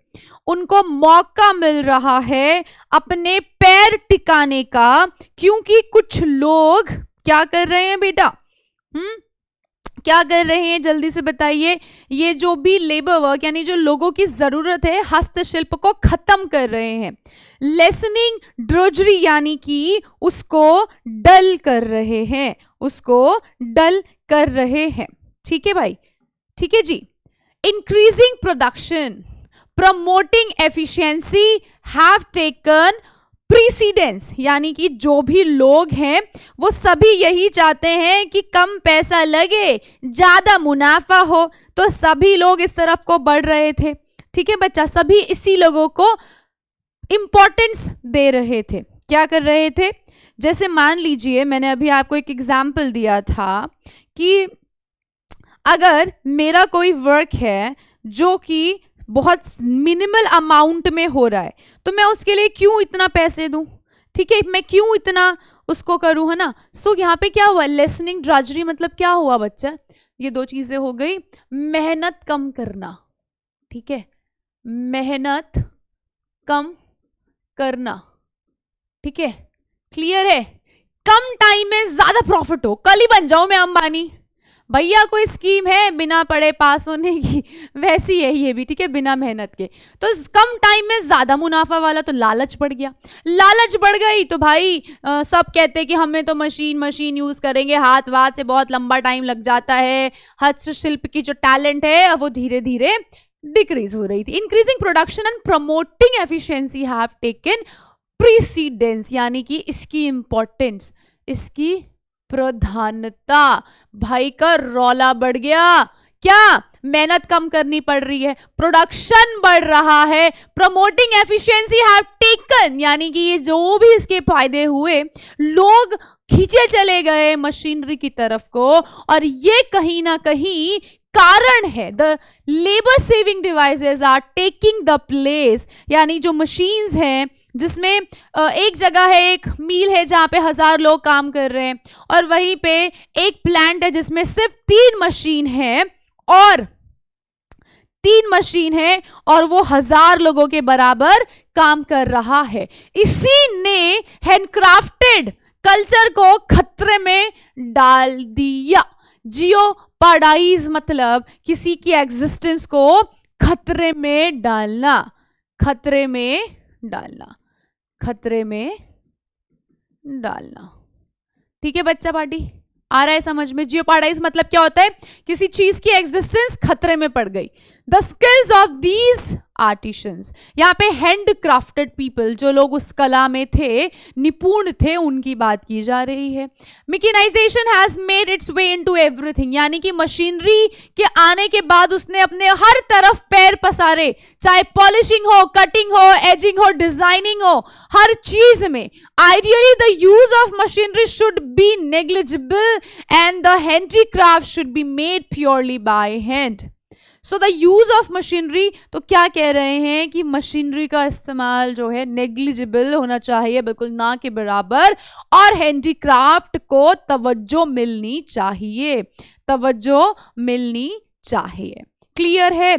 A: उनको मौका मिल रहा है अपने पैर टिकाने का, क्योंकि कुछ लोग क्या कर रहे हैं बेटा? क्या कर रहे हैं जल्दी से बताइए? ये जो भी लेबर वर्क यानी जो लोगों की जरूरत है हस्तशिल्प को खत्म कर रहे हैं। लेसनिंग ड्रोजरी यानी कि उसको डल कर रहे हैं, उसको डल कर रहे हैं। ठीक है भाई, ठीक है जी। Increasing production, promoting efficiency have taken precedence, यानी कि जो भी लोग हैं वो सभी यही चाहते हैं कि कम पैसा लगे, ज्यादा मुनाफा हो, तो सभी लोग इस तरफ को बढ़ रहे थे। ठीक है बच्चा, सभी इसी लोगों को इंपॉर्टेंस दे रहे थे। क्या कर रहे थे? जैसे मान लीजिए मैंने अभी आपको एक एग्जाम्पल दिया था कि अगर मेरा कोई वर्क है जो कि बहुत मिनिमल अमाउंट में हो रहा है, तो मैं उसके लिए क्यों इतना पैसे दूं? ठीक है, मैं क्यों इतना उसको करूं, है ना? सो यहाँ पे क्या हुआ? लेसनिंग ड्रजरी मतलब क्या हुआ बच्चा? ये दो चीजें हो गई। मेहनत कम करना, ठीक है, मेहनत कम करना। ठीक है, क्लियर है? कम टाइम में ज्यादा प्रॉफिट हो, कल ही बन जाऊं मैं अंबानी। भैया कोई स्कीम है बिना पढ़े पास होने की, वैसी है ये भी। ठीक है, बिना मेहनत के, तो कम टाइम में ज्यादा मुनाफा वाला, तो लालच बढ़ गया। लालच बढ़ गई तो भाई सब कहते हैं कि हमें तो मशीन यूज करेंगे, हाथ वाथ से बहुत लंबा टाइम लग जाता है, हस्तशिल्प की जो टैलेंट है वो धीरे धीरे डिक्रीज हो रही थी। Increasing production and promoting efficiency have taken precedence, यानी कि इसकी इंपॉर्टेंस, इसकी प्रधानता, भाई का रौला बढ़ गया। क्या? मेहनत कम करनी पड़ रही है, प्रोडक्शन बढ़ रहा है, प्रमोटिंग एफिशिएंसी हैव टेकन, यानी कि ये जो भी इसके फायदे हुए, लोग खींचे चले गए मशीनरी की तरफ को, और ये कहीं ना कहीं कारण है। The labour saving devices are taking the place, यानी जो मशीन्स हैं जिसमें एक जगह है, एक मील है जहां पे 1000 लोग काम कर रहे हैं, और वहीं पे एक प्लांट है जिसमें सिर्फ 3 मशीन है, और 3 मशीन है और वो 1000 लोगों के बराबर काम कर रहा है। इसी ने हैंडक्राफ्टेड कल्चर को खतरे में डाल दिया। जियोपार्डाइज मतलब किसी की एग्जिस्टेंस को खतरे में डालना, खतरे में डालना, खतरे में डालना। ठीक है बच्चा पार्टी, आ रहा है समझ में? जियोपार्डाइज मतलब क्या होता है? किसी चीज की एग्जिस्टेंस खतरे में पड़ गई। The skills of these artisans, यहाँ पे हैंड क्राफ्टेड पीपल, जो लोग उस कला में थे, निपुण थे, उनकी बात की जा रही है। Mechanisation has made its way into everything, यानी कि मशीनरी के आने के बाद उसने अपने हर तरफ पैर पसारे, चाहे पॉलिशिंग हो, कटिंग हो, एजिंग हो, डिजाइनिंग हो, हर चीज में। Ideally the use of machinery should be negligible and the handicraft should be made purely by hand. So the use of machinery, तो क्या कह रहे हैं कि मशीनरी का इस्तेमाल जो है नेग्लिजिबल होना चाहिए, बिल्कुल ना के बराबर, और हैंडीक्राफ्ट को तवज्जो मिलनी चाहिए, तवज्जो मिलनी चाहिए। क्लियर है?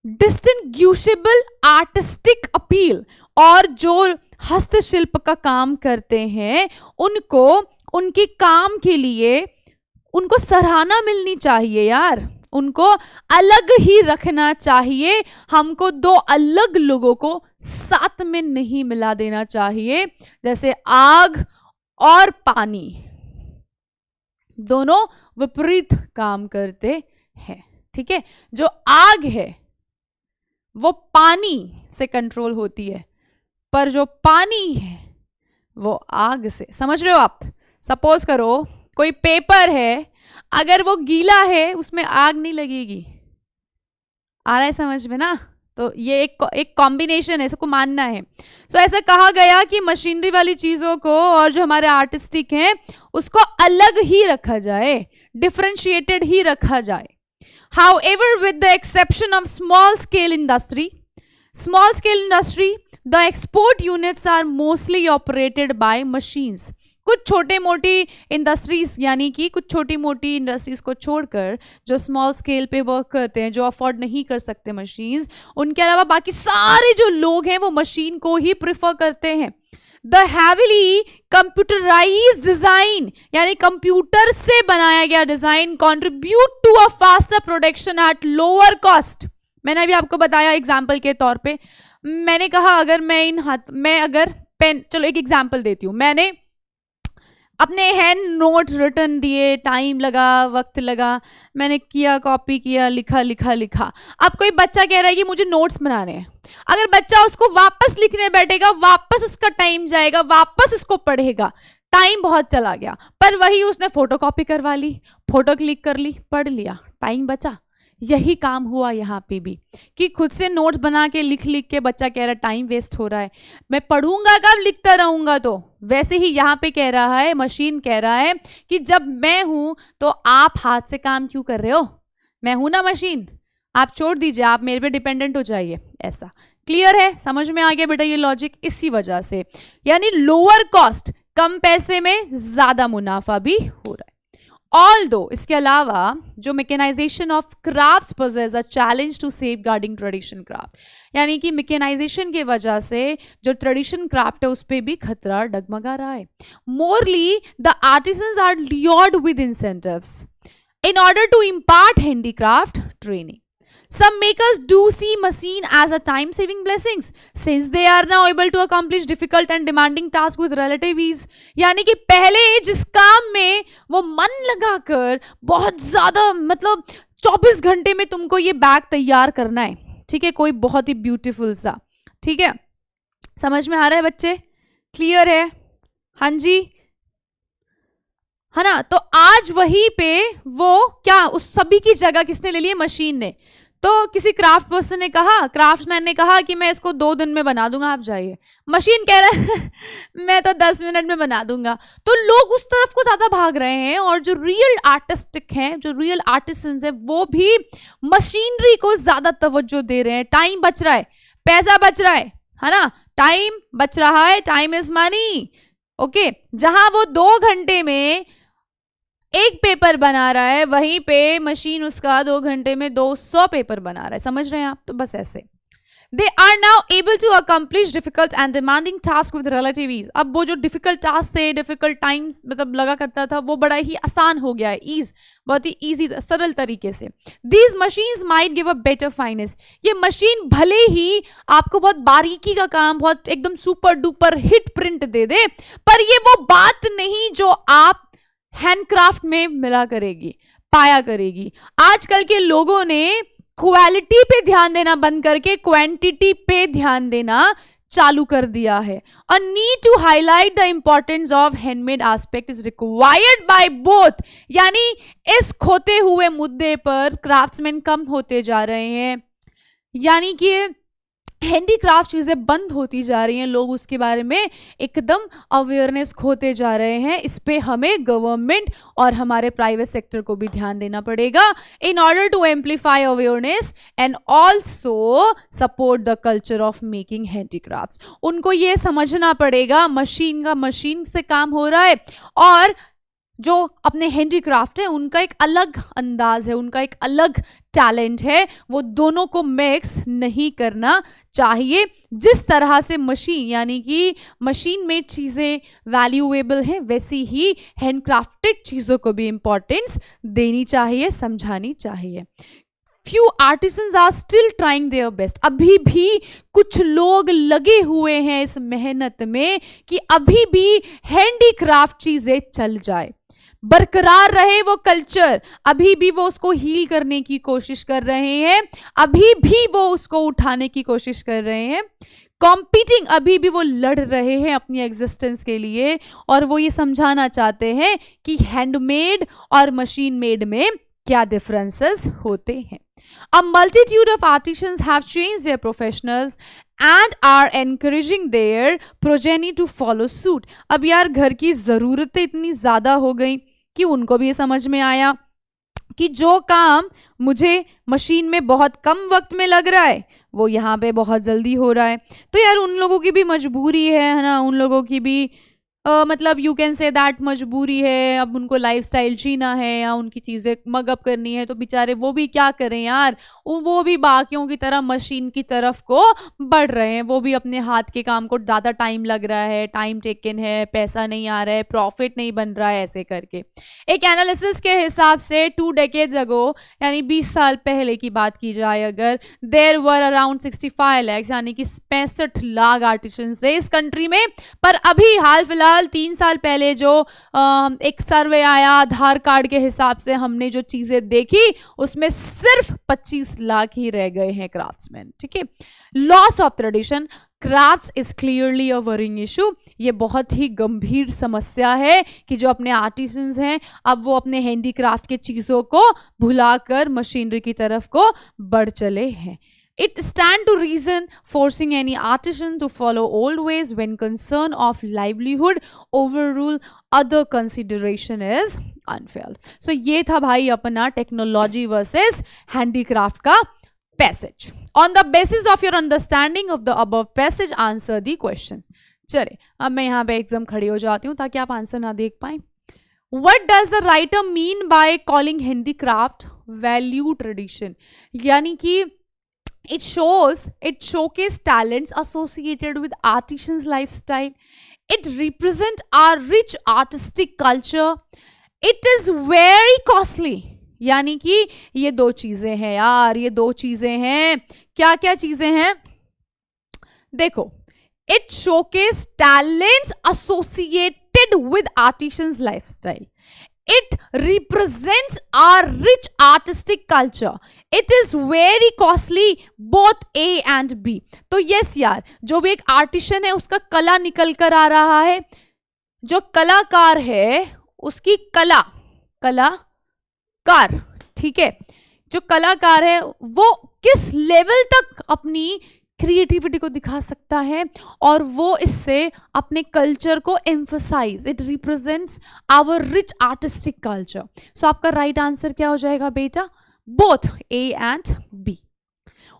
A: डिस्टिंग्विशेबल आर्टिस्टिक अपील, और जो हस्तशिल्प का काम करते हैं उनको उनके काम के लिए उनको सराहना मिलनी चाहिए यार, उनको अलग ही रखना चाहिए। हमको 2 अलग लोगों को साथ में नहीं मिला देना चाहिए, जैसे आग और पानी दोनों विपरीत काम करते हैं। ठीक है, जो आग है वो पानी से कंट्रोल होती है, पर जो पानी है वो आग से। समझ रहे हो आप? सपोज करो कोई पेपर है, अगर वो गीला है उसमें आग नहीं लगेगी। आ रहा है समझ में ना? तो ये एक कॉम्बिनेशन है, इसको मानना है। सो ऐसा कहा गया कि मशीनरी वाली चीजों को और जो हमारे आर्टिस्टिक हैं उसको अलग ही रखा जाए, डिफरेंशिएटेड ही रखा जाए। However, with the exception of small scale industry, the export units are mostly operated by machines. कुछ छोटे मोटी इंडस्ट्रीज, यानी कि कुछ छोटी मोटी इंडस्ट्रीज को छोड़कर जो स्मॉल स्केल पे वर्क करते हैं, जो अफोर्ड नहीं कर सकते मशीन्स, उनके अलावा बाकी सारे जो लोग हैं वो मशीन को ही प्रिफर करते हैं। द हैवीली कंप्यूटराइज्ड डिजाइन, यानी कंप्यूटर से बनाया गया design, contribute to a faster production at lower cost. मैंने अभी आपको बताया एग्जाम्पल के तौर पे, मैंने कहा अगर मैं अगर पेन, चलो एक एग्जाम्पल देती हूँ, मैंने अपने हैंड नोट रिटर्न दिए, टाइम लगा, वक्त लगा, मैंने किया, कॉपी किया, लिखा लिखा लिखा। अब कोई बच्चा कह रहा है कि मुझे नोट्स बनाने हैं, अगर बच्चा उसको वापस लिखने बैठेगा, वापस उसका टाइम जाएगा, वापस उसको पढ़ेगा, टाइम बहुत चला गया। पर वही उसने फोटो कॉपी करवा ली, फोटो क्लिक कर ली, पढ़ लिया, टाइम बचा। यही काम हुआ यहाँ पे भी कि खुद से नोट्स बना के लिख लिख के बच्चा कह रहा है टाइम वेस्ट हो रहा है, मैं पढ़ूंगा कब, लिखता रहूंगा। तो वैसे ही यहाँ पे कह रहा है, मशीन कह रहा है कि जब मैं हूं तो आप हाथ से काम क्यों कर रहे हो, मैं हूं ना मशीन, आप छोड़ दीजिए, आप मेरे पे डिपेंडेंट हो जाइए। ऐसा क्लियर है? समझ में आ गया बेटा ये लॉजिक? इसी वजह से, यानी लोअर कॉस्ट, कम पैसे में ज्यादा मुनाफा भी हो रहा है। Although इसके अलावा जो mechanisation of crafts poses a challenge to safeguarding tradition craft, यानी कि मैकेनाइजेशन के वजह से जो ट्रेडिशन क्राफ्ट है उस पर भी खतरा डगमगा रहा है। Morally the artisans are lured with incentives in order to impart handicraft training. Some makers do see machine as a time-saving blessings since they are now able to accomplish difficult and demanding tasks with relative ease. यानी कि पहले जिस काम में वो मन लगाकर बहुत ज्यादा, मतलब 24 घंटे में तुमको ये बैग तैयार करना है, ठीक है, कोई बहुत ही ब्यूटीफुल सा, ठीक है, समझ में आ रहा है बच्चे? क्लियर है? हाँ जी, है ना। तो आज वहीं पे वो क्या, उस सभी की जगह किसने ले ली है, मशीन ने। तो किसी क्राफ्ट पर्सन ने कहा, क्राफ्ट्समैन ने कहा कि मैं इसको 2 दिन में बना दूंगा, आप जाइए। मशीन कह रहा है मैं तो 10 मिनट में बना दूंगा। तो लोग उस तरफ को ज्यादा भाग रहे हैं, और जो रियल आर्टिस्टिक हैं, जो रियल आर्टिसंस हैं, वो भी मशीनरी को ज्यादा तवज्जो दे रहे हैं। टाइम बच रहा है, पैसा बच रहा है ना, टाइम बच रहा है, टाइम इज मनी। ओके, जहां वो 2 घंटे में एक पेपर बना रहा है, वहीं पे मशीन उसका 2 घंटे में 200 पेपर बना रहा है। समझ रहे हैं आप। तो बस ऐसे they are now able to accomplish difficult and demanding task with relative ease. अब वो जो डिफिकल्ट टास्क थे, डिफिकल्ट टाइम्स मतलब लगा करता था, वो बड़ा ही आसान हो गया है। ईज, बहुत ही ईजी, सरल तरीके से। These machines might give a better finance. ये मशीन भले ही आपको बहुत बारीकी का काम, बहुत एकदम सुपर डुपर हिट प्रिंट दे दे, पर ये वो बात नहीं जो आप हैंडक्राफ्ट में मिला करेगी, पाया करेगी। आजकल के लोगों ने क्वालिटी पे ध्यान देना बंद करके क्वांटिटी पे ध्यान देना चालू कर दिया है। A need to highlight the importance of handmade aspect is required by both। यानी इस खोते हुए मुद्दे पर क्राफ्ट्समैन कम होते जा रहे हैं, यानी कि हैंडीक्राफ्ट चीज़ें बंद होती जा रही हैं, लोग उसके बारे में एकदम अवेयरनेस खोते जा रहे हैं। इस पे हमें गवर्नमेंट और हमारे प्राइवेट सेक्टर को भी ध्यान देना पड़ेगा in order to amplify awareness and also support the culture of making handicrafts. उनको ये समझना पड़ेगा मशीन का मशीन से काम हो रहा है, और जो अपने हैंडीक्राफ्ट है उनका एक अलग अंदाज है, उनका एक अलग टैलेंट है। वो दोनों को मिक्स नहीं करना चाहिए। जिस तरह से मशीन यानी कि मशीन मेड चीज़ें वैल्यूएबल हैं, वैसी ही हैंडक्राफ्टेड चीज़ों को भी इम्पोर्टेंस देनी चाहिए, समझानी चाहिए। Few artisans are still trying their best। अभी भी कुछ लोग लगे हुए हैं इस मेहनत में कि अभी भी हैंडीक्राफ्ट चीज़ें चल जाए, बरकरार रहे वो कल्चर। अभी भी वो उसको हील करने की कोशिश कर रहे हैं, अभी भी वो उसको उठाने की कोशिश कर रहे हैं। कॉम्पीटिंग, अभी भी वो लड़ रहे हैं अपनी एग्जिस्टेंस के लिए, और वो ये समझाना चाहते हैं कि हैंडमेड और मशीन मेड में क्या डिफरेंसेस होते हैं। A multitude of artisans have changed their professionals and are encouraging their progeny to follow suit। अब यार घर की ज़रूरतें इतनी ज़्यादा हो गई कि उनको भी ये समझ में आया कि जो काम मुझे मशीन में बहुत कम वक्त में लग रहा है, वो यहाँ पे बहुत जल्दी हो रहा है। तो यार उन लोगों की भी मजबूरी है ना, उन लोगों की भी मतलब यू कैन से दैट मजबूरी है। अब उनको लाइफस्टाइल जीना है या उनकी चीज़ें मगअप करनी है, तो बेचारे वो भी क्या करें यार, वो भी बाकियों की तरह मशीन की तरफ को बढ़ रहे हैं। वो भी अपने हाथ के काम को ज़्यादा टाइम लग रहा है, टाइम टेकन है, पैसा नहीं आ रहा है, प्रॉफिट नहीं बन रहा है, ऐसे करके। एक एनालिसिस के हिसाब से 2 decades ago यानी 20 साल पहले की बात की जाए अगर, देयर वर अराउंड 65 lakhs यानी कि 65 लाख आर्टिसंस थे इस कंट्री में। पर अभी हाल फिलहाल 3 साल पहले जो एक सर्वे आया आधार कार्ड के हिसाब से, हमने जो चीजें देखी उसमें सिर्फ 25 लाख ही रह गए हैं क्राफ्ट्समैन। ठीक है, loss of tradition crafts is clearly a worrying issue. ये बहुत ही गंभीर समस्या है कि जो अपने आर्टिसंस हैं अब वो अपने हैंडीक्राफ्ट के चीज़ों को भुलाकर मशीनरी की तरफ को बढ़ चले हैं। It stand to reason forcing any artisan to follow old ways when concern of livelihood overrule other consideration is unfair। So ये था भाई अपना टेक्नोलॉजी वर्सेस हैंडीक्राफ्ट का passage. On the basis of your understanding of the above passage, answer the questions। चले अब मैं यहाँ पे एकदम खड़ी हो जाती हूँ ताकि आप आंसर ना देख पाए। What does the writer mean by calling handicraft value tradition? यानी कि it showcase talents associated with artisans lifestyle। It represent our rich artistic culture। It is very costly। यानी कि ये 2 चीजें हैं यार, ये 2 चीजें हैं। क्या क्या चीजें हैं देखो, it showcase talents associated with artisans lifestyle। It represents our rich artistic culture। It is very costly, both A and B। तो यस यार, जो भी एक आर्टिशन है उसका कला निकल कर आ रहा है, जो कलाकार है उसकी कलाकार, ठीक है, जो कलाकार है वो किस लेवल तक अपनी क्रिएटिविटी को दिखा सकता है और वो इससे अपने कल्चर को emphasise, it represents our rich artistic culture. So आपका राइट आंसर क्या हो जाएगा बेटा? Both A and B.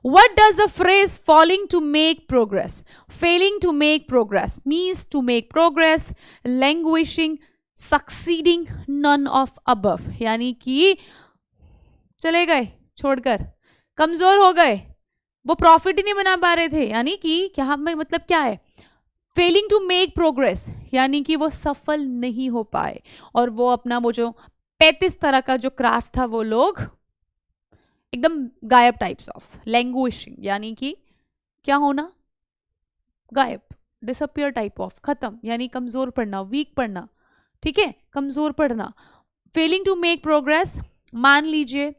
A: What does the phrase falling to make progress, failing to make progress means? To make progress, languishing, succeeding, none of above। यानी कि चले गए छोड़कर, कमजोर हो गए, वो प्रॉफिट ही नहीं बना पा रहे थे, यानी कि क्या मतलब क्या है? फेलिंग टू मेक प्रोग्रेस यानी कि वो सफल नहीं हो पाए और वो अपना वो जो 35 तरह का जो क्राफ्ट था वो लोग एकदम गायब टाइप्स ऑफ। लैंग्वेजिंग यानी कि क्या होना? गायब, डिसअपियर टाइप ऑफ, खत्म, यानी कमजोर पड़ना, वीक पड़ना, ठीक है, कमजोर पड़ना। फेलिंग टू मेक प्रोग्रेस, मान लीजिए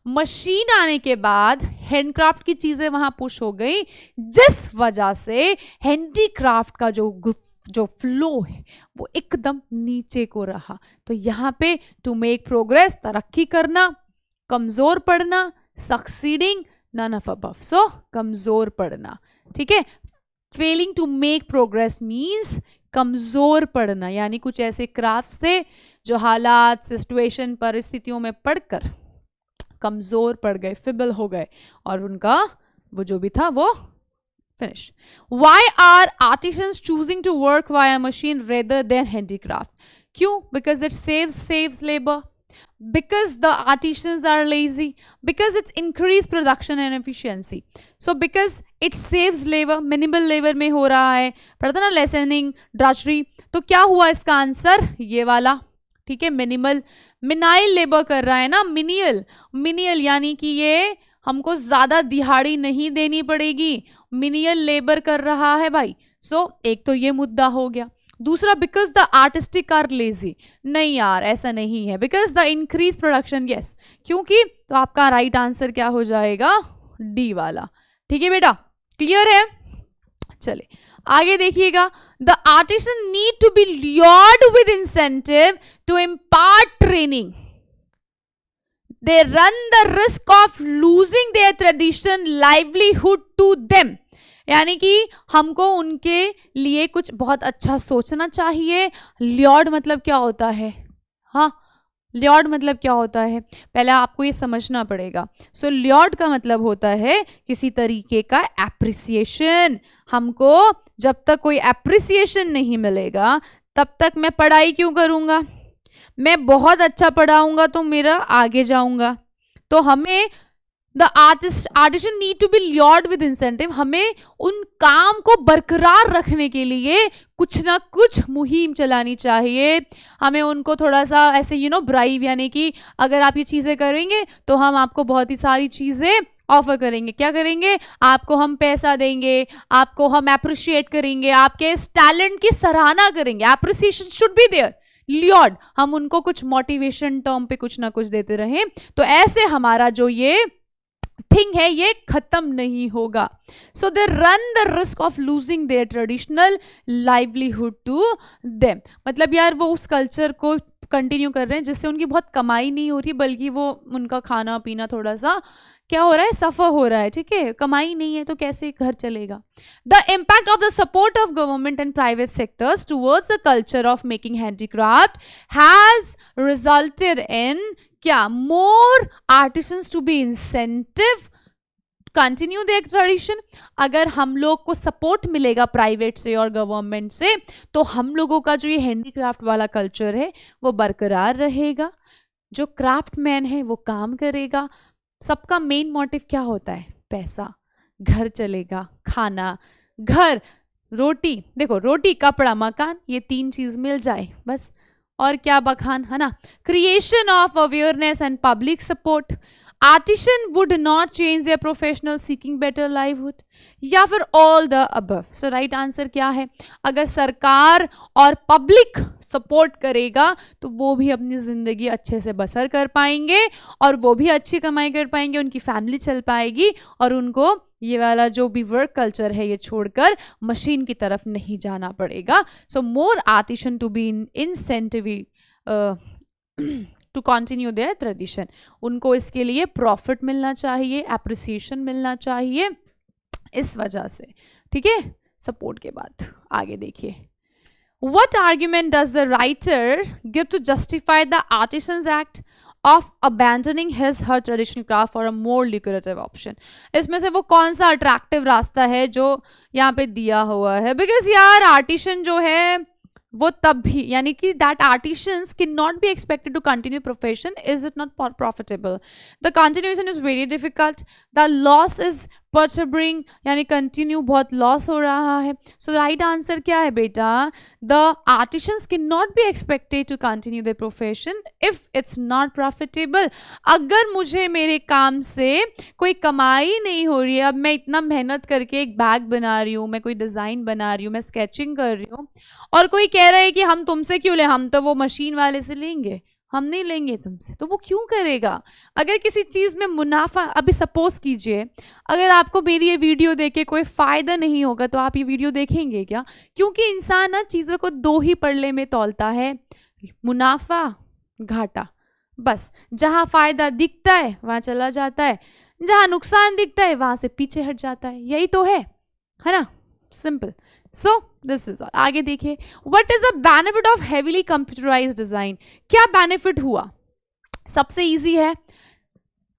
A: मशीन आने के बाद हैंडक्राफ्ट की चीजें वहां पुश हो गई, जिस वजह से हैंडीक्राफ्ट का जो फ्लो है वो एकदम नीचे को रहा। तो यहाँ पे टू मेक प्रोग्रेस तरक्की करना, कमजोर पड़ना, succeeding, none of above. So कमजोर पड़ना, ठीक है। Failing to make progress means कमजोर पड़ना, यानी कुछ ऐसे क्राफ्ट्स थे जो हालात, सिचुएशन, परिस्थितियों में पड़कर कमजोर पड़ गए, फिबल हो गए और उनका वो जो भी था वो finish. Why are artisans choosing to work via machine rather than handicraft? क्यों? Because it saves labour, because the artisans are lazy, because it's increased production and efficiency, so because it saves labor, minimal labor में हो रहा है, पढ़ता ना lessening, drudgery, तो क्या हुआ इसका आंसर? ये वाला, ठीक है, मिनिमल, मिनाइल लेबर कर रहा है ना, मिनियल यानी कि ये हमको ज्यादा दिहाड़ी नहीं देनी पड़ेगी, मिनियल लेबर कर रहा है भाई। सो एक तो ये मुद्दा हो गया। दूसरा, because the artistic are lazy, नहीं यार ऐसा नहीं है, because the increase production, yes, क्योंकि, तो आपका राइट आंसर क्या हो जाएगा? डी वाला, ठीक है बेटा, क्लियर है? चले आगे देखिएगा। The artisan need to be lured with incentive to impart training. They run the risk of losing their tradition livelihood to them. यानी कि हमको उनके लिए कुछ बहुत अच्छा सोचना चाहिए। ल्योर्ड मतलब क्या होता है? हाँ, ल्योर्ड मतलब क्या होता है पहले आपको ये समझना पड़ेगा। सो ल्योर्ड का मतलब होता है किसी तरीके का एप्रिसिएशन। हमको जब तक कोई एप्रिसिएशन नहीं मिलेगा तब तक मैं पढ़ाई क्यों करूँगा? मैं बहुत अच्छा पढ़ाऊँगा तो मेरा आगे जाऊँगा। तो हमें the artisan need to be lured with incentive, हमें उन काम को बरकरार रखने के लिए कुछ ना कुछ मुहिम चलानी चाहिए। हमें उनको थोड़ा सा ऐसे ब्राइब, यानी कि अगर आप ये चीज़ें करेंगे तो हम आपको बहुत ही सारी चीज़ें ऑफर करेंगे। क्या करेंगे? आपको हम पैसा देंगे, आपको हम अप्रिशिएट करेंगे, आपके इस टैलेंट की सराहना करेंगे। Appreciation should be there, lured, हम उनको कुछ मोटिवेशन टर्म पे कुछ ना कुछ देते रहें, तो ऐसे हमारा जो ये थिंग है ये खत्म नहीं होगा। So they run the risk of losing their traditional livelihood to them, मतलब यार वो उस कल्चर को कंटिन्यू कर रहे हैं जिससे उनकी बहुत कमाई नहीं हो रही, बल्कि वो उनका खाना पीना थोड़ा सा क्या हो रहा है, सफर हो रहा है, ठीक है, कमाई नहीं है तो कैसे घर चलेगा। The impact of the support of government and private sectors towards the culture of making handicraft has resulted in क्या? More artisans to be incentive continue their tradition. अगर हम लोग को सपोर्ट मिलेगा प्राइवेट से और गवर्नमेंट से तो हम लोगों का जो ये हैंडीक्राफ्ट वाला कल्चर है वो बरकरार रहेगा। जो क्राफ्टमैन है वो काम करेगा। सबका मेन मोटिव क्या होता है? पैसा, घर चलेगा, खाना, घर, रोटी, देखो रोटी, कपड़ा, मकान, ये 3 चीज मिल जाए बस, और क्या बखान, है ना। Creation of awareness and public support. Artisan would not change their professional seeking better livelihood, या फिर all the above. So right answer क्या है? अगर सरकार और पब्लिक सपोर्ट करेगा तो वो भी अपनी ज़िंदगी अच्छे से बसर कर पाएंगे और वो भी अच्छी कमाई कर पाएंगे, उनकी फैमिली चल पाएगी और उनको ये वाला जो भी वर्क कल्चर है ये छोड़कर मशीन की तरफ नहीं जाना पड़ेगा। So more artisan to be to continue their tradition. उनको इसके लिए प्रॉफिट मिलना चाहिए, एप्रिसिएशन मिलना चाहिए, इस वजह से। ठीक है, सपोर्ट के बाद आगे देखिए, what argument does the writer give to justify the Artisans Act of abandoning his her traditional craft for a more lucrative option? इसमें से वो कौन सा अट्रैक्टिव रास्ता है जो यहाँ पे दिया हुआ है? बिकॉज यार आर्टिशन जो है वो तब भी, यानी कि that artisans can not be expected to continue profession is it not profitable, the continuation is very difficult, the loss is persevering, यानी कंटिन्यू बहुत लॉस हो रहा है। सो राइट आंसर क्या है बेटा? The artisans can not be expected to continue the profession if it's not profitable. अगर मुझे मेरे काम से कोई कमाई नहीं हो रही है, अब मैं इतना मेहनत करके एक बैग बना रही हूँ, मैं कोई डिज़ाइन बना रही हूँ, मैं स्केचिंग कर रही हूँ, और कोई कह रहा है कि हम तुमसे क्यों लें, हम तो वो मशीन वाले से लेंगे, हम नहीं लेंगे तुमसे, तो वो क्यों करेगा? अगर किसी चीज़ में मुनाफा, अभी सपोज कीजिए अगर आपको मेरी ये वीडियो देख के कोई फ़ायदा नहीं होगा तो आप ये वीडियो देखेंगे क्या? क्योंकि इंसान ना चीज़ों को दो ही पल्ले में तौलता है, मुनाफा घाटा। बस जहाँ फ़ायदा दिखता है वहाँ चला जाता है, जहाँ नुकसान दिखता है वहाँ से पीछे हट जाता है, यही तो है ना? Simple. So this is all. आगे देखिए, what is the benefit of heavily computerised design? क्या बेनिफिट हुआ? सबसे इजी है,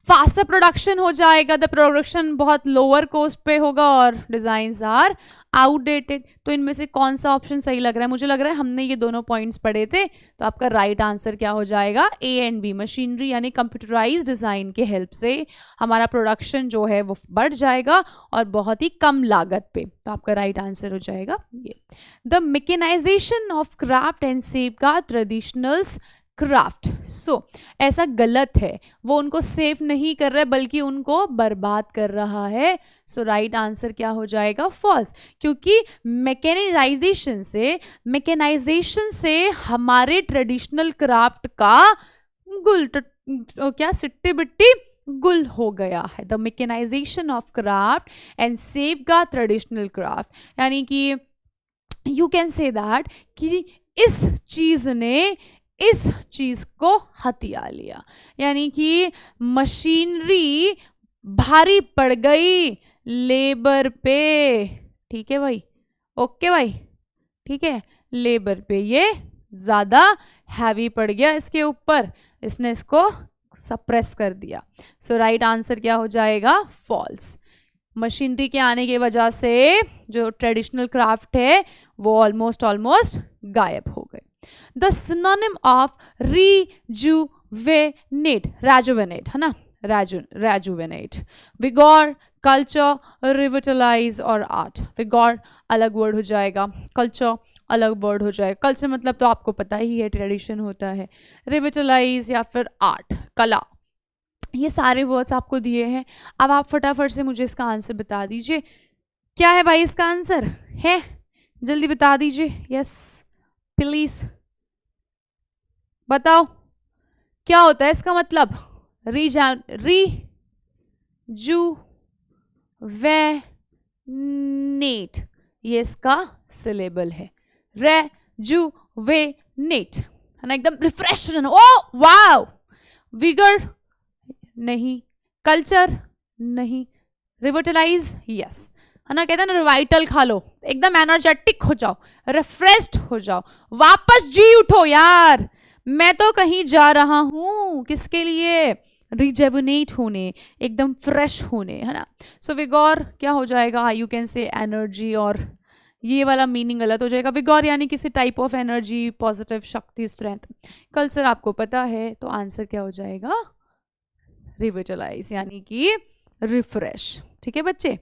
A: फास्टर प्रोडक्शन हो जाएगा, द प्रोडक्शन बहुत लोअर कॉस्ट पे होगा और डिजाइन्स आर आउटडेटेड। तो इनमें से कौन सा ऑप्शन सही लग रहा है? मुझे लग रहा है हमने ये दोनों पॉइंट्स पढ़े थे, तो आपका राइट आंसर क्या हो जाएगा? A and B. मशीनरी यानी कंप्यूटराइज्ड डिज़ाइन के हेल्प से हमारा प्रोडक्शन जो है वो बढ़ जाएगा और बहुत ही कम लागत पे, तो आपका राइट आंसर हो जाएगा ये। The mechanisation of craft and safeguard traditionals craft. So ऐसा गलत है, वो उनको सेफ नहीं कर रहा है बल्कि उनको बर्बाद कर रहा है। सो राइट आंसर क्या हो जाएगा? फॉल्स। क्योंकि मैकेनाइजेशन से हमारे ट्रेडिशनल क्राफ्ट का गुल क्या सिट्टी बिट्टी गुल हो गया है। The mechanisation of craft and safeguard traditional craft, यानी कि यू कैन से दैट कि इस चीज़ ने इस चीज़ को हथिया लिया, यानी कि मशीनरी भारी पड़ गई लेबर पे। ठीक है भाई, ओके भाई, ठीक है, लेबर पे ये ज़्यादा हैवी पड़ गया इसके ऊपर, इसने इसको सप्रेस कर दिया। सो राइट आंसर क्या हो जाएगा? फॉल्स। मशीनरी के आने की वजह से जो ट्रेडिशनल क्राफ्ट है वो ऑलमोस्ट गायब हो गए। The synonym of rejuvenate, rejuvenate है ना, rejuvenate, vigor, culture, revitalize और art। vigor अलग वर्ड हो जाएगा, culture अलग वर्ड हो जाएगा। कल्चर मतलब तो आपको पता ही है, ट्रेडिशन होता है। revitalize या फिर आर्ट, कला, ये सारे वर्ड्स आपको दिए हैं। अब आप फटाफट से मुझे इसका आंसर बता दीजिए। क्या है भाई इसका आंसर? है, जल्दी बता दीजिए। यस प्लीज बताओ क्या होता है इसका मतलब? rejuvenate, ये इसका सिलेबल है। rejuvenate है ना, एकदम रिफ्रेश रहना, ओ वाओ। विगर नहीं, कल्चर नहीं, रिविटलाइज यस है ना, कहते हैं ना रिवाइटल खा लो, एकदम एनर्जेटिक हो जाओ, रिफ्रेश्ड हो जाओ, वापस जी उठो यार, मैं तो कहीं जा रहा हूँ, किसके लिए? रिजेवनेट होने, एकदम फ्रेश होने, है ना। सो विगोर क्या हो जाएगा? यू कैन से एनर्जी, और ये वाला मीनिंग गलत हो जाएगा। विगोर यानी किसी टाइप ऑफ एनर्जी, पॉजिटिव शक्ति, स्ट्रेंथ। कल्चर आपको पता है, तो आंसर क्या हो जाएगा? रिविटलाइज यानी कि रिफ्रेश। ठीक है बच्चे,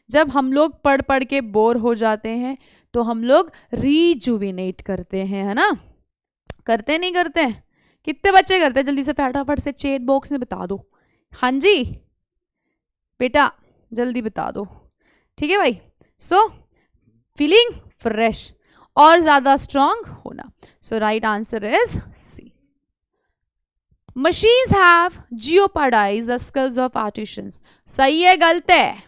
A: जब हम लोग पढ़ पढ़ के बोर हो जाते हैं तो हम लोग रिजुविनेट करते हैं, है ना, करते नहीं करते? कितने बच्चे करते हैं? जल्दी से फटाफट से चैट बॉक्स में बता दो। हाँ जी बेटा जल्दी बता दो, ठीक है भाई। सो फीलिंग फ्रेश और ज्यादा स्ट्रांग होना। So right answer is C. Machines have jeopardise the skills of artisans. सही है गलत है?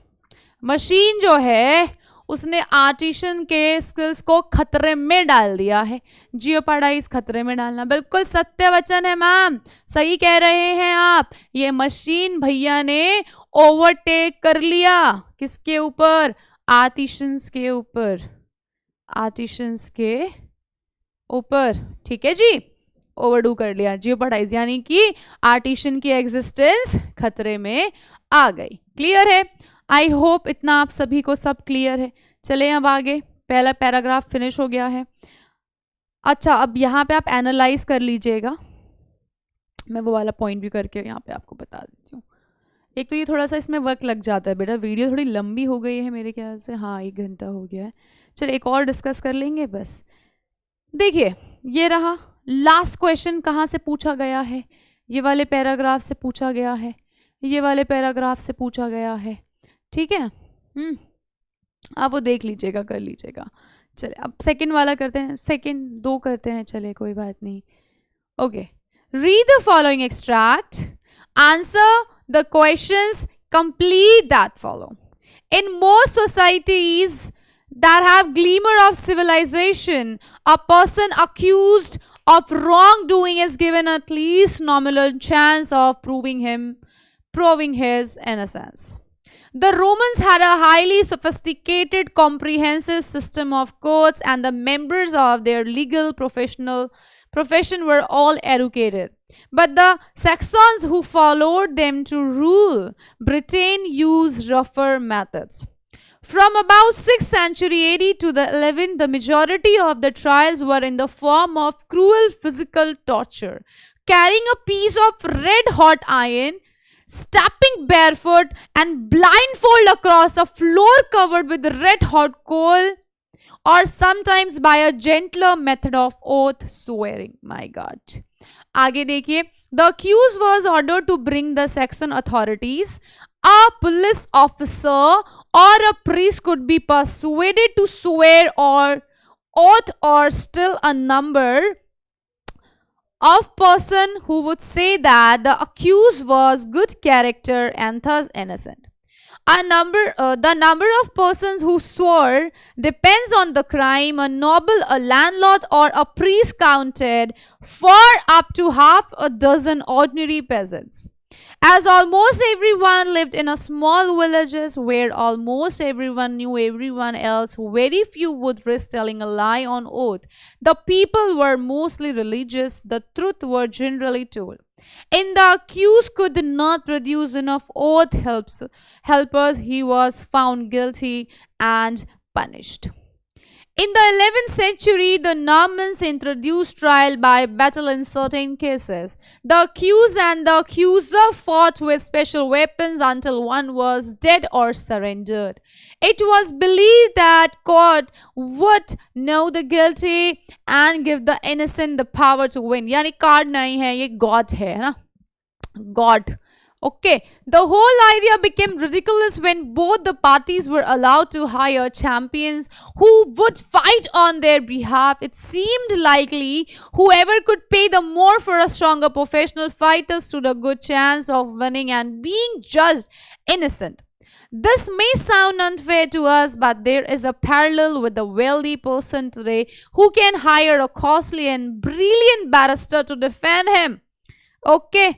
A: मशीन जो है उसने आर्टिशन के स्किल्स को खतरे में डाल दिया है। जियोपार्डाइज खतरे में डालना, बिल्कुल सत्य वचन है मैम, सही कह रहे हैं आप। ये मशीन भैया ने ओवरटेक कर लिया किसके ऊपर? आर्टिशंस के ऊपर, आर्टिशंस के ऊपर, ठीक है जी, ओवरडू कर लिया जियोपार्डाइज, यानी कि आर्टिशन की एग्जिस्टेंस खतरे में आ गई। क्लियर है? आई होप इतना आप सभी को सब क्लियर है। चले अब आगे, पहला पैराग्राफ फिनिश हो गया है। अच्छा, अब यहाँ पे आप एनालाइज कर लीजिएगा, मैं वो वाला पॉइंट भी करके यहाँ पे आपको बता देती हूँ। एक तो ये थोड़ा सा इसमें वक्त लग जाता है बेटा, वीडियो थोड़ी लंबी हो गई है मेरे ख्याल से, हाँ 1 घंटा हो गया है। चलिए एक और डिस्कस कर लेंगे बस। देखिए ये रहा लास्ट क्वेश्चन, कहाँ से पूछा गया है? ये वाले पैराग्राफ से पूछा गया है, ये वाले पैराग्राफ से पूछा गया है, ठीक है। आप वो देख लीजिएगा, कर लीजिएगा। चले अब सेकंड वाला करते हैं, सेकंड 2 करते हैं, चले कोई बात नहीं। Okay, read the following extract, answer the questions, complete that follow. In most societies that have glimmer of civilization, a person accused of wrongdoing is given at least nominal chance of proving his innocence. The Romans had a highly sophisticated, comprehensive system of courts, and the members of their legal profession were all educated. But the Saxons who followed them to rule Britain used rougher methods. From about 6th century AD to the 11th, the majority of the trials were in the form of cruel physical torture. Carrying a piece of red-hot iron, stepping barefoot and blindfold across a floor covered with red-hot coal, or sometimes by a gentler method of oath swearing. My God. आगे देखिए, the accused was ordered to bring the Saxon authorities. A police officer or a priest could be persuaded to swear or oath, or still a number of person who would say that the accused was good character and thus innocent. The number of persons who swore depends on the crime. A noble, a landlord, or a priest counted for up to half a dozen ordinary peasants. As almost everyone lived in a small villages where almost everyone knew everyone else, very few would risk telling a lie on oath. The people were mostly religious. The truth were generally told. In the accused could not produce enough oath helpers, he was found guilty and punished. In the 11th century, the Normans introduced trial by battle in certain cases. The accused and the accuser fought with special weapons until one was dead or surrendered. It was believed that God would know the guilty and give the innocent the power to win. यानी कार्ड नहीं है, ये God है ना, God. Okay, the whole idea became ridiculous when both the parties were allowed to hire champions who would fight on their behalf. It seemed likely whoever could pay the more for a stronger professional fighter stood a good chance of winning and being judged innocent. This may sound unfair to us, but there is a parallel with the wealthy person today who can hire a costly and brilliant barrister to defend him. Okay.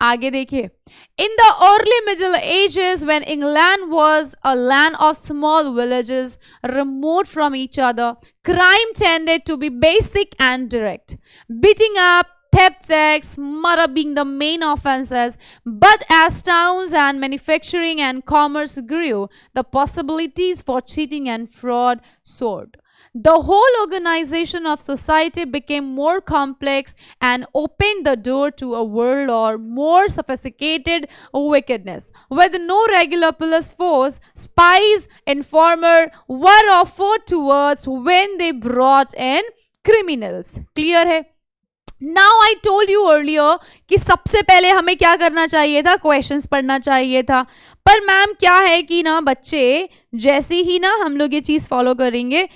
A: आगे देखिए, in the early Middle Ages, when England was a land of small villages remote from each other, crime tended to be basic and direct. Beating up, theft, sex, murder being the main offenses. But as towns and manufacturing and commerce grew, the possibilities for cheating and fraud soared. The whole organization of society became more complex and opened the door to a world of more sophisticated wickedness. With no regular police force, spies, informers were offered towards when they brought in criminals. Clear है? Now I told you earlier कि सबसे पहले हमें क्या करना चाहिए था, क्वेश्चंस पढ़ना चाहिए था। पर मैम क्या है कि ना बच्चे जैसे ही ना हम लोग ये चीज फॉलो करेंगे,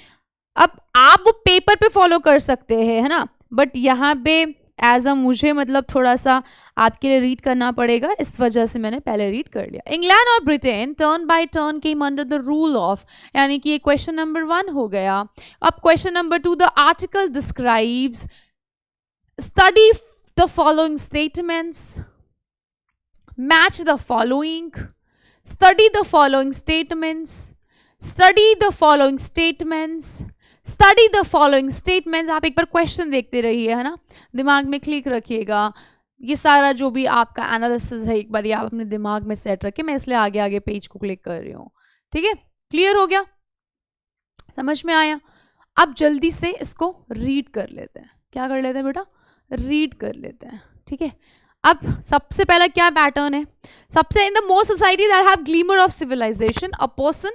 A: अब आप वो पेपर पे फॉलो कर सकते हैं, है ना, बट यहाँ पे एज अ मुझे मतलब थोड़ा सा आपके लिए रीड करना पड़ेगा, इस वजह से मैंने पहले रीड कर लिया। इंग्लैंड और Britain turn by turn came under the rule of, यानी कि ये क्वेश्चन नंबर 1 हो गया। अब question number 2, the article describes, study the following statements, match the following, study the following statements, study the following statements, study the following statements. आप एक बार क्वेश्चन देखते रहिए, है ना, दिमाग में क्लिक रखिएगा। ये सारा जो भी आपका एनालिसिस है एक बार ये आप अपने दिमाग में सेट रखिए, मैं इसलिए आगे आगे पेज को क्लिक कर रही हूँ। ठीक है, क्लियर हो गया, समझ में आया? अब जल्दी से इसको रीड कर लेते हैं। क्या कर लेते हैं बेटा? रीड कर लेते हैं। ठीक है, अब सबसे पहला क्या पैटर्न है? सबसे, in the most society that have glimmer of civilisation, a person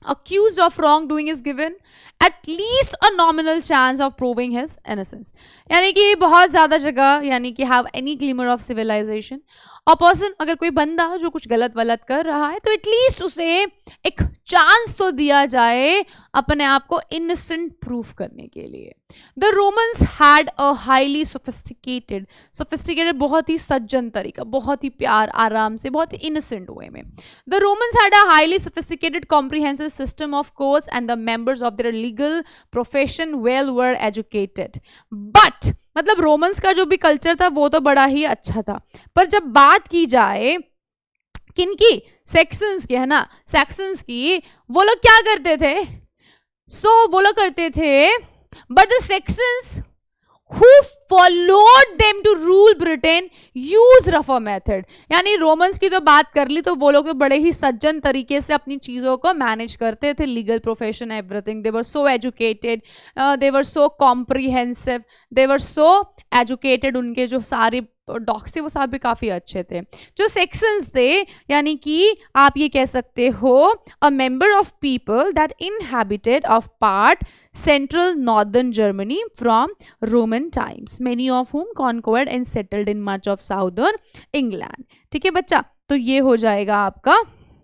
A: accused of wrongdoing is given at least a nominal chance of proving his innocence। यानी कि बहुत ज़्यादा जगह, यानी कि have any glimmer of civilization, a person, अगर कोई बंदा जो कुछ गलत वलत कर रहा है तो एटलीस्ट उसे एक चांस तो दिया जाए अपने आप को इनोसेंट प्रूफ करने के लिए। The Romans had a highly sophisticated, sophisticated बहुत ही सज्जन तरीका, बहुत ही प्यार आराम से, बहुत ही इनोसेंट वे में। The Romans had a highly sophisticated comprehensive system of courts and the members of their legal profession well were educated. But मतलब रोमन्स का जो भी कल्चर था वो तो बड़ा ही अच्छा था, पर जब बात की जाए किनकी? सेक्शंस की, है ना, सेक्शंस की, वो लोग क्या करते थे? वो लोग करते थे, but the sections who followed them to rule Britain use rougher method। यानी रोमन्स की तो बात कर ली तो वो लोग तो बड़े ही सज्जन तरीके से अपनी चीज़ों को मैनेज करते थे, लीगल प्रोफेशन एवरीथिंग, दे वर सो एजुकेटेड, दे वर सो कॉम्प्रिहेंसिव, दे वर सो एजुकेटेड, उनके जो सारे डॉक्स थे वो सब भी काफ़ी अच्छे थे। जो सेक्शंस थे, यानी कि आप ये कह सकते हो a member of people that inhabited of part central northern Germany from Roman times, many of whom conquered and settled in much of southern England. ठीक है बच्चा, तो ये हो जाएगा आपका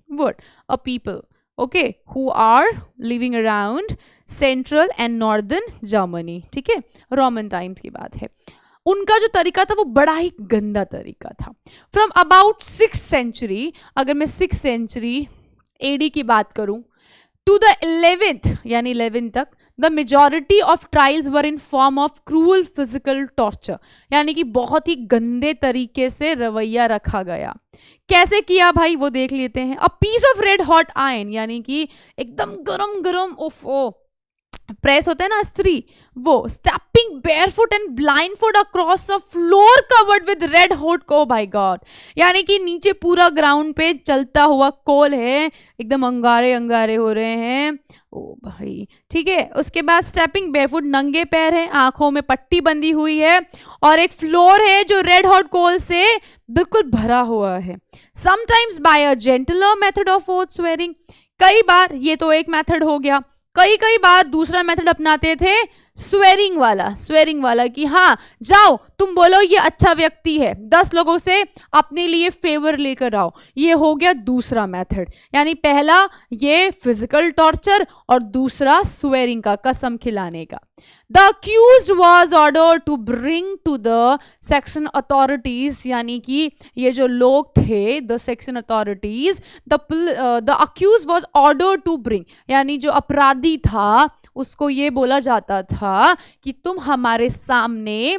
A: word a people, okay, who are living around central and northern Germany. ठीक है, रोमन टाइम्स की बात है। उनका जो तरीका था वो बड़ा ही गंदा तरीका था। फ्रॉम अबाउट 6th सेंचुरी, अगर मैं 6th सेंचुरी एडी की बात करूं, टू द 11th यानी 11 तक, the majority of trials were in form of cruel physical torture, यानी कि बहुत ही गंदे तरीके से रवैया रखा गया। कैसे किया भाई वो देख लेते हैं। A piece of red hot iron, यानी कि एकदम गरम गरम प्रेस होता है ना स्त्री, वो stepping barefoot and blindfold across a floor covered with red hot coal, by God, यानी कि नीचे पूरा ग्राउंड पे चलता हुआ कोल है, एकदम अंगारे अंगारे हो रहे हैं, ओ भाई। ठीक है, उसके बाद स्टेपिंग बेयरफुट, नंगे पैर है, आंखों में पट्टी बंधी हुई है, और एक फ्लोर है जो रेड हॉट कोल से बिल्कुल भरा हुआ है। Sometimes by a gentler method of oath swearing, कई बार ये तो एक मेथड हो गया, कई बार दूसरा मेथड अपनाते थे स्वेरिंग वाला कि हाँ जाओ तुम बोलो ये अच्छा व्यक्ति है, 10 लोगों से अपने लिए फेवर लेकर आओ, ये हो गया दूसरा मेथड। यानी पहला ये फिजिकल टॉर्चर और दूसरा स्वेरिंग का, कसम खिलाने का। The accused was ordered to bring to the section authorities, यानी कि ये जो लोग थे the section authorities, the accused was ordered to bring, यानी जो अपराधी था उसको ये बोला जाता था कि तुम हमारे सामने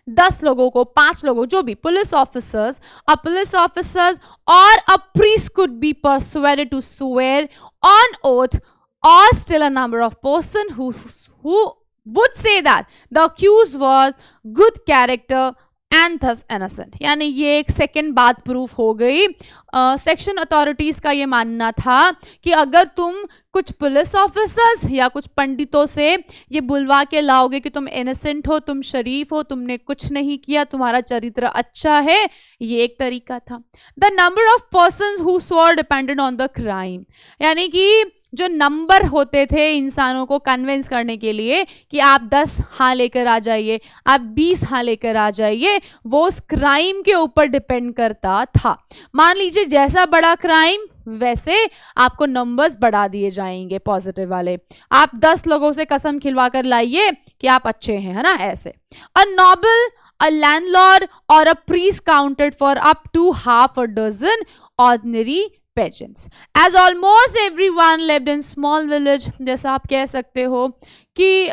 A: 10 लोगों को, 5 लोगों, जो भी पुलिस ऑफिसर्स और a priest could be persuaded to swear on oath, or still a number of person who would say that the accused was good character and thus innocent। यानी ये एक सेकेंड बात प्रूफ हो गई। सेक्शन अथॉरिटीज का ये मानना था कि अगर तुम कुछ पुलिस ऑफिसर्स या कुछ पंडितों से ये बुलवा के लाओगे कि तुम इनोसेंट हो, तुम शरीफ हो, तुमने कुछ नहीं किया, तुम्हारा चरित्र अच्छा है, ये एक तरीका था। The number of persons who swore depended on the crime, यानी कि जो नंबर होते थे इंसानों को कन्विंस करने के लिए कि आप 10 हाँ लेकर आ जाइए, आप 20 हाँ लेकर आ जाइए, वो उस क्राइम के ऊपर डिपेंड करता था। मान लीजिए जैसा बड़ा क्राइम वैसे आपको नंबर्स बढ़ा दिए जाएंगे पॉजिटिव वाले। आप 10 लोगों से कसम खिलवा कर लाइए कि आप अच्छे हैं, है ना, ऐसे। अ Nobel, a landlord or a priest counted for up to half a dozen ordinary peasants, as almost everyone lived in small village। जैसा आप कह सकते हो कि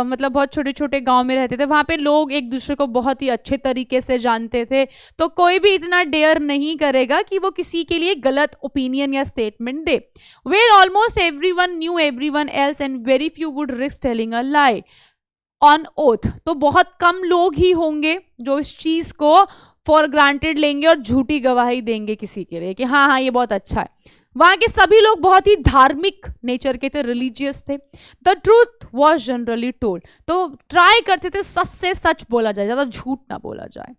A: मतलब बहुत छोटे छोटे गांव में रहते थे, वहाँ पे लोग एक दूसरे को बहुत ही अच्छे तरीके से जानते थे, तो कोई भी इतना डेयर नहीं करेगा कि वो किसी के लिए गलत ओपिनियन या statement they. Where almost everyone knew everyone else and very few would risk telling a lie on oath. तो बहुत कम लोग ही होंगे जो इस चीज को फॉर ग्रांटेड लेंगे और झूठी गवाही देंगे किसी के लिए कि हाँ हाँ ये बहुत अच्छा है। वहां के सभी लोग बहुत ही धार्मिक नेचर के थे, रिलीजियस थे। The truth was generally told, तो ट्राई करते थे सच से सच बोला जाए, ज्यादा झूठ ना बोला जाए।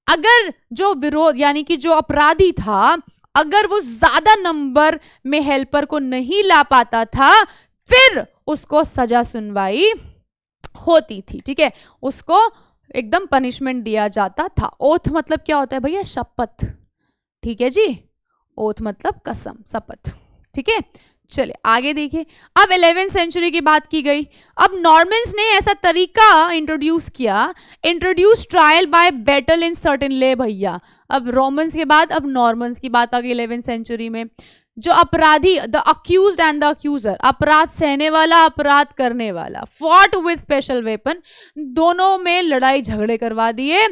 A: अगर जो विरोध यानी कि जो अपराधी था, अगर वो ज्यादा नंबर में हेल्पर को नहीं ला पाता था, फिर उसको सजा सुनवाई होती थी, ठीक है, उसको एकदम पनिशमेंट दिया जाता था। ओथ मतलब क्या होता है भैया? शपथ, ठीक है जी, ओथ मतलब कसम, शपथ, ठीक है। चलिए आगे देखिए। अब 11वीं सेंचुरी की बात की गई। अब नॉर्मन्स ने ऐसा तरीका इंट्रोड्यूस किया, introduce trial by battle in certain ले भैया। अब रोमन्स के बाद अब नॉर्मन्स की बात आ गई 11वीं सेंचुरी में। जो अपराधी, the accused and the accuser, अपराध सहने वाला, अपराध करने वाला, फॉट विद स्पेशल वेपन, दोनों में लड़ाई झगड़े करवा दिए,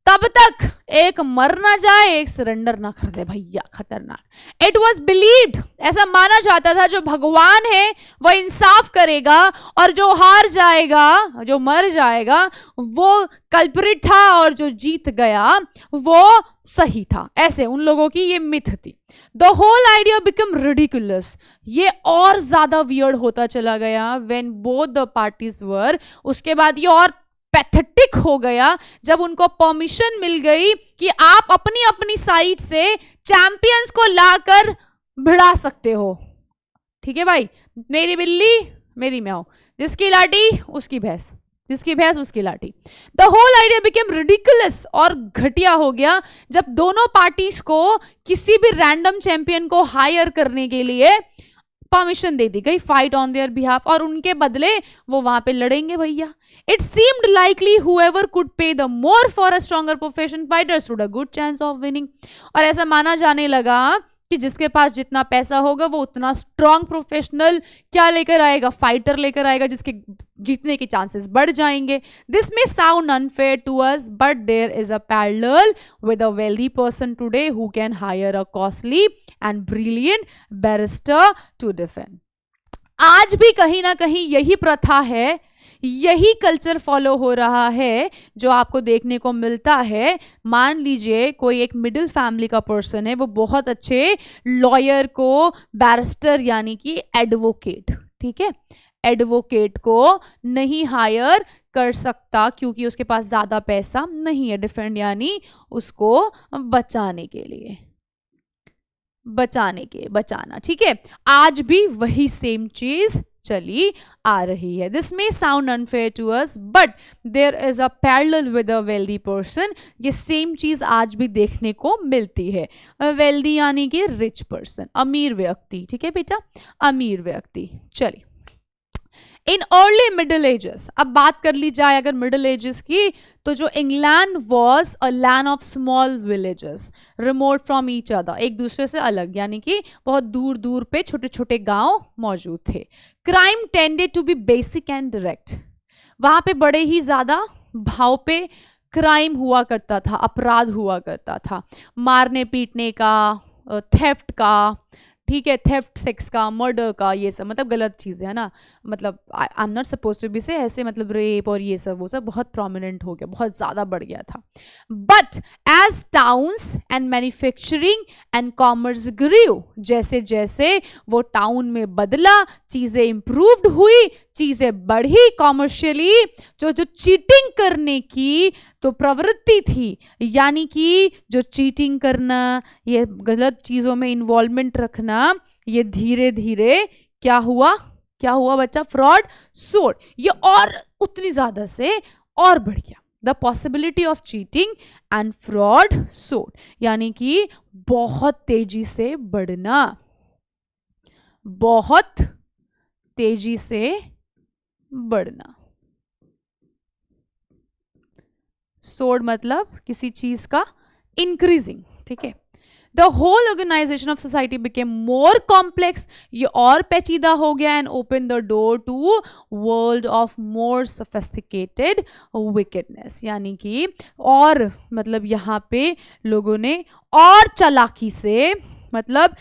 A: तब तक एक मर ना जाए, एक सरेंडर ना कर दे भैया, खतरनाक। इट वॉज बिलीव्ड, ऐसा माना जाता था जो भगवान है वो इंसाफ करेगा और जो हार जाएगा, जो मर जाएगा, वो कल्प्रिट था और जो जीत गया वो सही था। ऐसे उन लोगों की ये मिथ थी। The whole idea become ridiculous, ये और ज्यादा वियर्ड होता चला गया when both the parties were, उसके बाद ये और पैथेटिक हो गया जब उनको परमिशन मिल गई कि आप अपनी अपनी साइड से चैंपियंस को लाकर भिड़ा सकते हो, ठीक है भाई, मेरी बिल्ली मेरी म्याऊ, जिसकी लाठी उसकी भैंस, जिसकी भैंस उसकी लाठी। The whole idea became ridiculous, और घटिया हो गया जब दोनों पार्टीज को किसी भी रैंडम चैंपियन को हायर करने के लिए परमिशन दे दी गई, फाइट ऑन देयर बिहाफ, और उनके बदले वो वहां पे लड़ेंगे भैया। It seemed likely whoever could pay the more for a stronger profession fighter stood a good chance of winning। और ऐसा माना जाने लगा कि जिसके पास जितना पैसा होगा वो उतना स्ट्रॉन्ग प्रोफेशनल क्या लेकर आएगा, फाइटर लेकर आएगा, जिसके जीतने के चांसेस बढ़ जाएंगे। This may sound unfair to us, but there is a parallel with a wealthy person today who can hire a costly and brilliant barrister to defend. आज भी कहीं ना कहीं यही प्रथा है, यही कल्चर फॉलो हो रहा है जो आपको देखने को मिलता है। मान लीजिए कोई एक मिडिल फैमिली का पर्सन है, वो बहुत अच्छे लॉयर को, बैरिस्टर यानी कि एडवोकेट, ठीक है, एडवोकेट को नहीं हायर कर सकता क्योंकि उसके पास ज्यादा पैसा नहीं है, डिफेंड यानी उसको बचाने के लिए, बचाना, ठीक है। आज भी वही सेम चीज चली आ रही है। This may sound unfair to us, but there is a parallel with a wealthy person. ये सेम चीज आज भी देखने को मिलती है। वेल्दी यानी कि रिच पर्सन, अमीर व्यक्ति, ठीक है बेटा, अमीर व्यक्ति। चलिए, इन अर्ली मिडिल एजेस, अब बात कर ली जाए अगर मिडिल एजेस की, तो जो England was a land of small villages remote from each other, एक दूसरे से अलग, यानी कि बहुत दूर दूर पे छोटे छोटे गांव मौजूद थे। Crime tended to be basic and direct, वहां पे बड़े ही ज्यादा भाव पे क्राइम हुआ करता था, अपराध हुआ करता था, मारने पीटने का, थेफ्ट का, ठीक है, थेफ्ट, सेक्स का, मर्डर का, ये सब मतलब गलत चीज़ें है ना, मतलब I am not suppose to be say ऐसे, मतलब रेप और ये सब वो सब बहुत प्रोमिनेंट हो गया, बहुत ज़्यादा बढ़ गया था। But as towns and manufacturing and commerce grew, जैसे जैसे वो टाउन में बदला, चीज़ें इम्प्रूव्ड हुई, चीज़ें बढ़ी कॉमर्शियली, जो चीटिंग करने की तो प्रवृत्ति थी, यानी कि जो चीटिंग करना, ये गलत चीज़ों में इन्वॉल्वमेंट रखना, ये धीरे धीरे क्या हुआ, क्या हुआ बच्चा, फ्रॉड सोड, ये और उतनी ज्यादा से और बढ़ गया। The possibility of cheating and fraud सोड, यानी कि बहुत तेजी से बढ़ना, बहुत तेजी से बढ़ना। सोड मतलब किसी चीज का इंक्रीजिंग, ठीक है। The whole organisation of society became more complex, ये और पेचीदा हो गया, and open the door to world of more sophisticated wickedness, यानी कि और मतलब यहाँ पे लोगों ने और चालाकी से, मतलब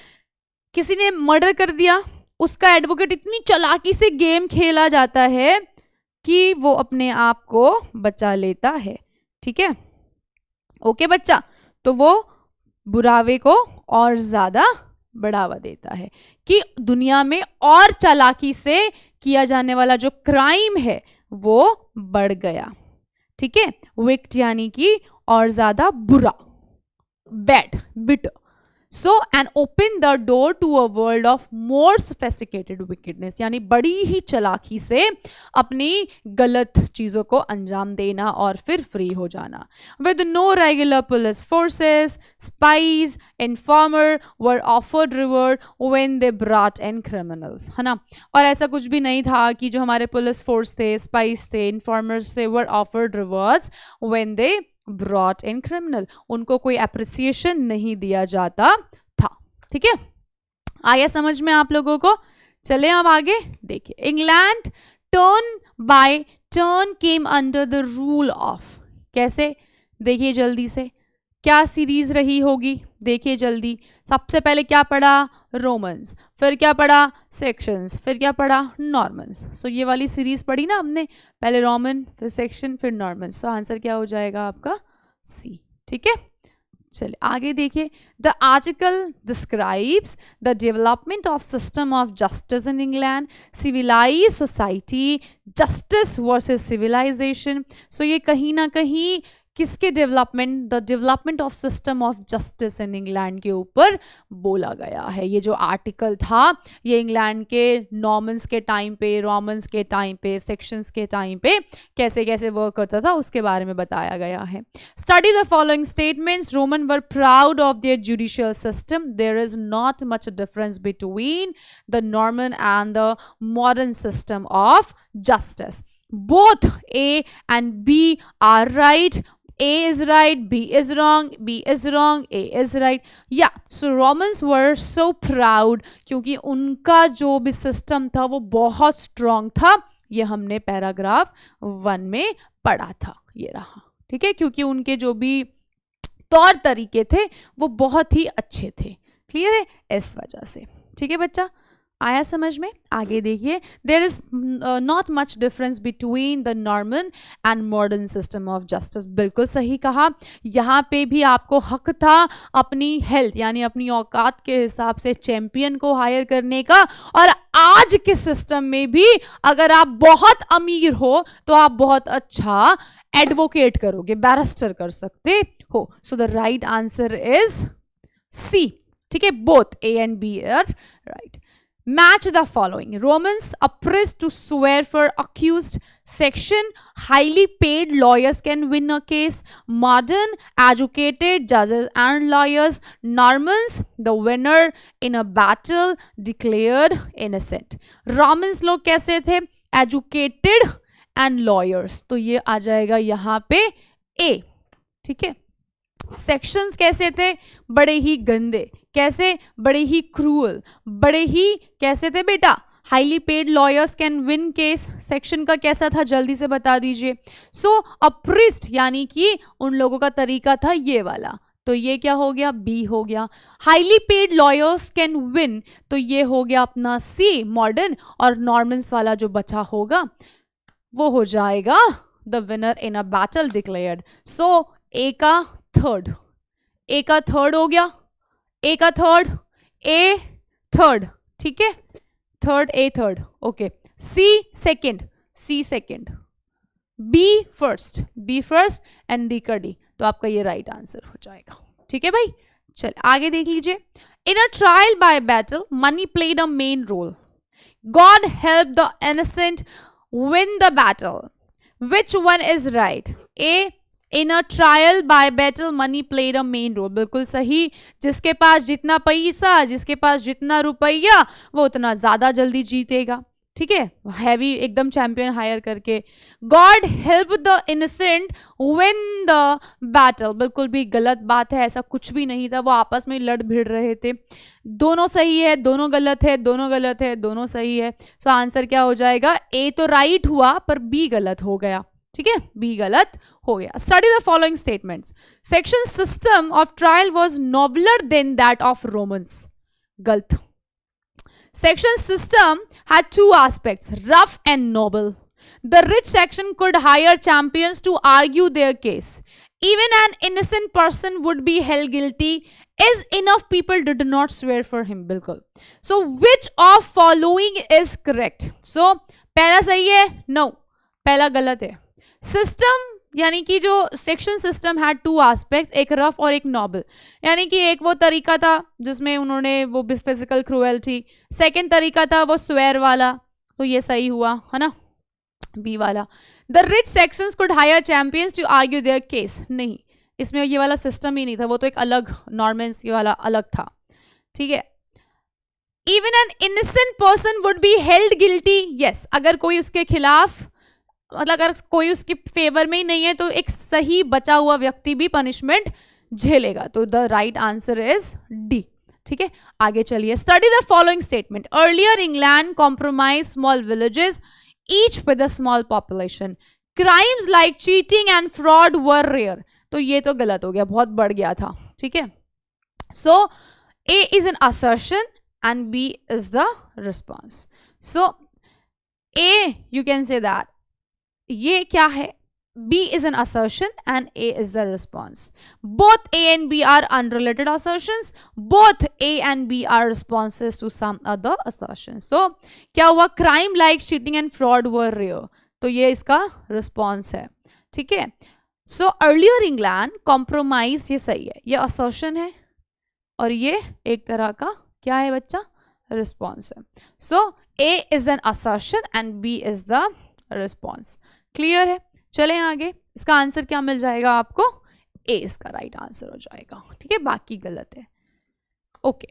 A: किसी ने मर्डर कर दिया, उसका एडवोकेट इतनी चालाकी से गेम खेला जाता है कि वो अपने आप को बचा लेता है, ठीक है। ओके बच्चा, तो वो बुरावे को और ज्यादा बढ़ावा देता है कि दुनिया में और चालाकी से किया जाने वाला जो क्राइम है वो बढ़ गया, ठीक है। विक्ट यानी कि और ज्यादा बुरा, bad, bitter. So and open the door to a world of more sophisticated wickedness, यानी बड़ी ही चालाकी से अपनी गलत चीजों को अंजाम देना और फिर फ्री हो जाना। With no regular police forces, spies, informer were offered reward when they brought in criminals, है ना। और ऐसा कुछ भी नहीं था कि जो हमारे पुलिस फोर्स थे, स्पाइस थे, इन्फॉर्मर्स थे, वर offered rewards when they brought in criminal, उनको कोई एप्रिसिएशन नहीं दिया जाता था, ठीक है। आया समझ में आप लोगों को। चले अब आगे देखिए। England turn by turn came under the rule of, कैसे देखिए जल्दी से, क्या सीरीज रही होगी देखिए जल्दी। सबसे पहले क्या पढ़ा, रोमन्स, फिर क्या पढ़ा, सेक्शंस, फिर क्या पढ़ा, नॉर्मन्स। सो ये वाली सीरीज पढ़ी ना हमने, पहले रोमन, फिर सेक्शन, फिर नॉर्मन्स। सो आंसर क्या हो जाएगा आपका सी, ठीक है। चलिए आगे देखिए। The article describes the development of system of justice in England, civilise society, justice versus civilisation. So ये कहीं ना कहीं किसके development, the development of system of justice in England के ऊपर बोला गया है। ये जो आर्टिकल था ये इंग्लैंड के नॉर्मन्स के टाइम पे, रोमन्स के टाइम पे, सेक्शंस के टाइम पे कैसे कैसे वर्क करता था उसके बारे में बताया गया है। Study the following statements. Roman were proud of their judicial system, there is not much difference between the Norman and the modern system of justice. Both A and B are right. A is right, B is wrong, B is wrong, A is right. Yeah, so Romans were so proud क्योंकि उनका जो भी सिस्टम था वो बहुत स्ट्रॉन्ग था। ये हमने पैराग्राफ 1 में पढ़ा था, ये रहा, ठीक है। क्योंकि उनके जो भी तौर तरीके थे वो बहुत ही अच्छे थे। क्लियर है, इस वजह से, ठीक है बच्चा। आया समझ में। आगे देखिए। There is not much difference between the Norman and modern system of justice. बिल्कुल सही कहा। यहाँ पे भी आपको हक था अपनी हेल्थ यानी अपनी औकात के हिसाब से चैंपियन को हायर करने का, और आज के सिस्टम में भी अगर आप बहुत अमीर हो तो आप बहुत अच्छा एडवोकेट करोगे, बैरिस्टर कर सकते हो। So the right answer is C, ठीक है। Both A and B are right. Match the following. Romans oppressed to swear for accused. Section, highly paid lawyers can win a case. Modern, educated judges and lawyers. Normans, the winner in a battle declared innocent. Romans लोग कैसे थे? Educated and lawyers. तो ये आ जाएगा यहाँ पे A, ठीक है। सेक्शंस कैसे थे? बड़े ही गंदे, कैसे? बड़े ही क्रूअल, बड़े ही कैसे थे बेटा? Highly paid lawyers can win case. Section का कैसा था जल्दी से बता दीजिए। सो अप्रिस्ट यानी कि उन लोगों का तरीका था ये वाला, तो ये क्या हो गया? बी हो गया। Highly paid lawyers can win, तो ये हो गया अपना सी मॉडर्न, और नॉर्मन्स वाला जो बचा होगा वो हो जाएगा the winner in a battle declared. So A का थर्ड, ए का थर्ड हो गया, ए का थर्ड, ए थर्ड, ठीक है। Third, A third, okay. C second, C second, B first, B first and D का डी, तो आपका ये राइट आंसर हो जाएगा, ठीक है भाई। चल आगे देख लीजिए। In a trial by battle money played a main role. God help the innocent win the battle. Which one is right? A, in a trial by battle money played a main role. बिल्कुल सही. जिसके पास जितना पैसा, जिसके पास जितना रुपया, वो उतना ज्यादा जल्दी जीतेगा. ठीक है, हैवी एकदम चैंपियन हायर करके. God help the innocent win the battle, बिल्कुल भी गलत बात है, ऐसा कुछ भी नहीं था. वो आपस में लड़ भिड़ रहे थे. दोनों सही है, दोनों गलत है, दोनों गलत है, दोनों सही है. सो आंसर क्या हो जाएगा? ए तो राइट हुआ पर बी गलत हो गया. ठीक है, बी गलत हो गया. Study the following statements. Section system of trial was nobler than that of Romans. गलत. Section system had two aspects, rough and noble. The rich section could hire champions to argue their case. Even an innocent person would be held guilty as enough people did not swear for him. बिल्कुल. So which of following is correct? So पहला सही है? No. पहला गलत है. System यानी कि जो section system had two aspects, एक रफ और एक नॉबल. यानी कि एक वो तरीका था जिसमें उन्होंने वो फिजिकल क्रूएल्टी, सेकंड तरीका था वो स्वेयर वाला. तो ये सही हुआ है ना, बी वाला. The rich sections could hire champions to argue their case. नहीं, इसमें ये वाला सिस्टम ही नहीं था, वो तो एक अलग नॉर्मेंस वाला अलग था. ठीक है. Even an innocent person would be held guilty. Yes, अगर कोई उसके खिलाफ, मतलब अगर कोई उसके फेवर में ही नहीं है, तो एक सही बचा हुआ व्यक्ति भी पनिशमेंट झेलेगा. तो the right answer is D. ठीक है, आगे चलिए. Study the following statement. Earlier England compromise small villages each with a small population. Crimes like cheating and fraud were rare. तो ये तो गलत हो गया, बहुत बढ़ गया था. ठीक है. So A is an assertion and B is the response. So A you can say that ये क्या है? B is an assertion and A is the response. Both A and B are unrelated assertions. Both A and B are responses to some other assertions. So क्या हुआ? Crime like cheating and fraud were rare. तो ये इसका response है. ठीक है. So earlier England compromise, ये सही है, ये assertion है और ये एक तरह का क्या है बच्चा? Response है. So A is an assertion and B is the response. Clear है? चलें आगे. इसका आंसर क्या मिल जाएगा आपको? ए इसका राइट आंसर हो जाएगा. ठीक है, बाकी गलत है. Okay.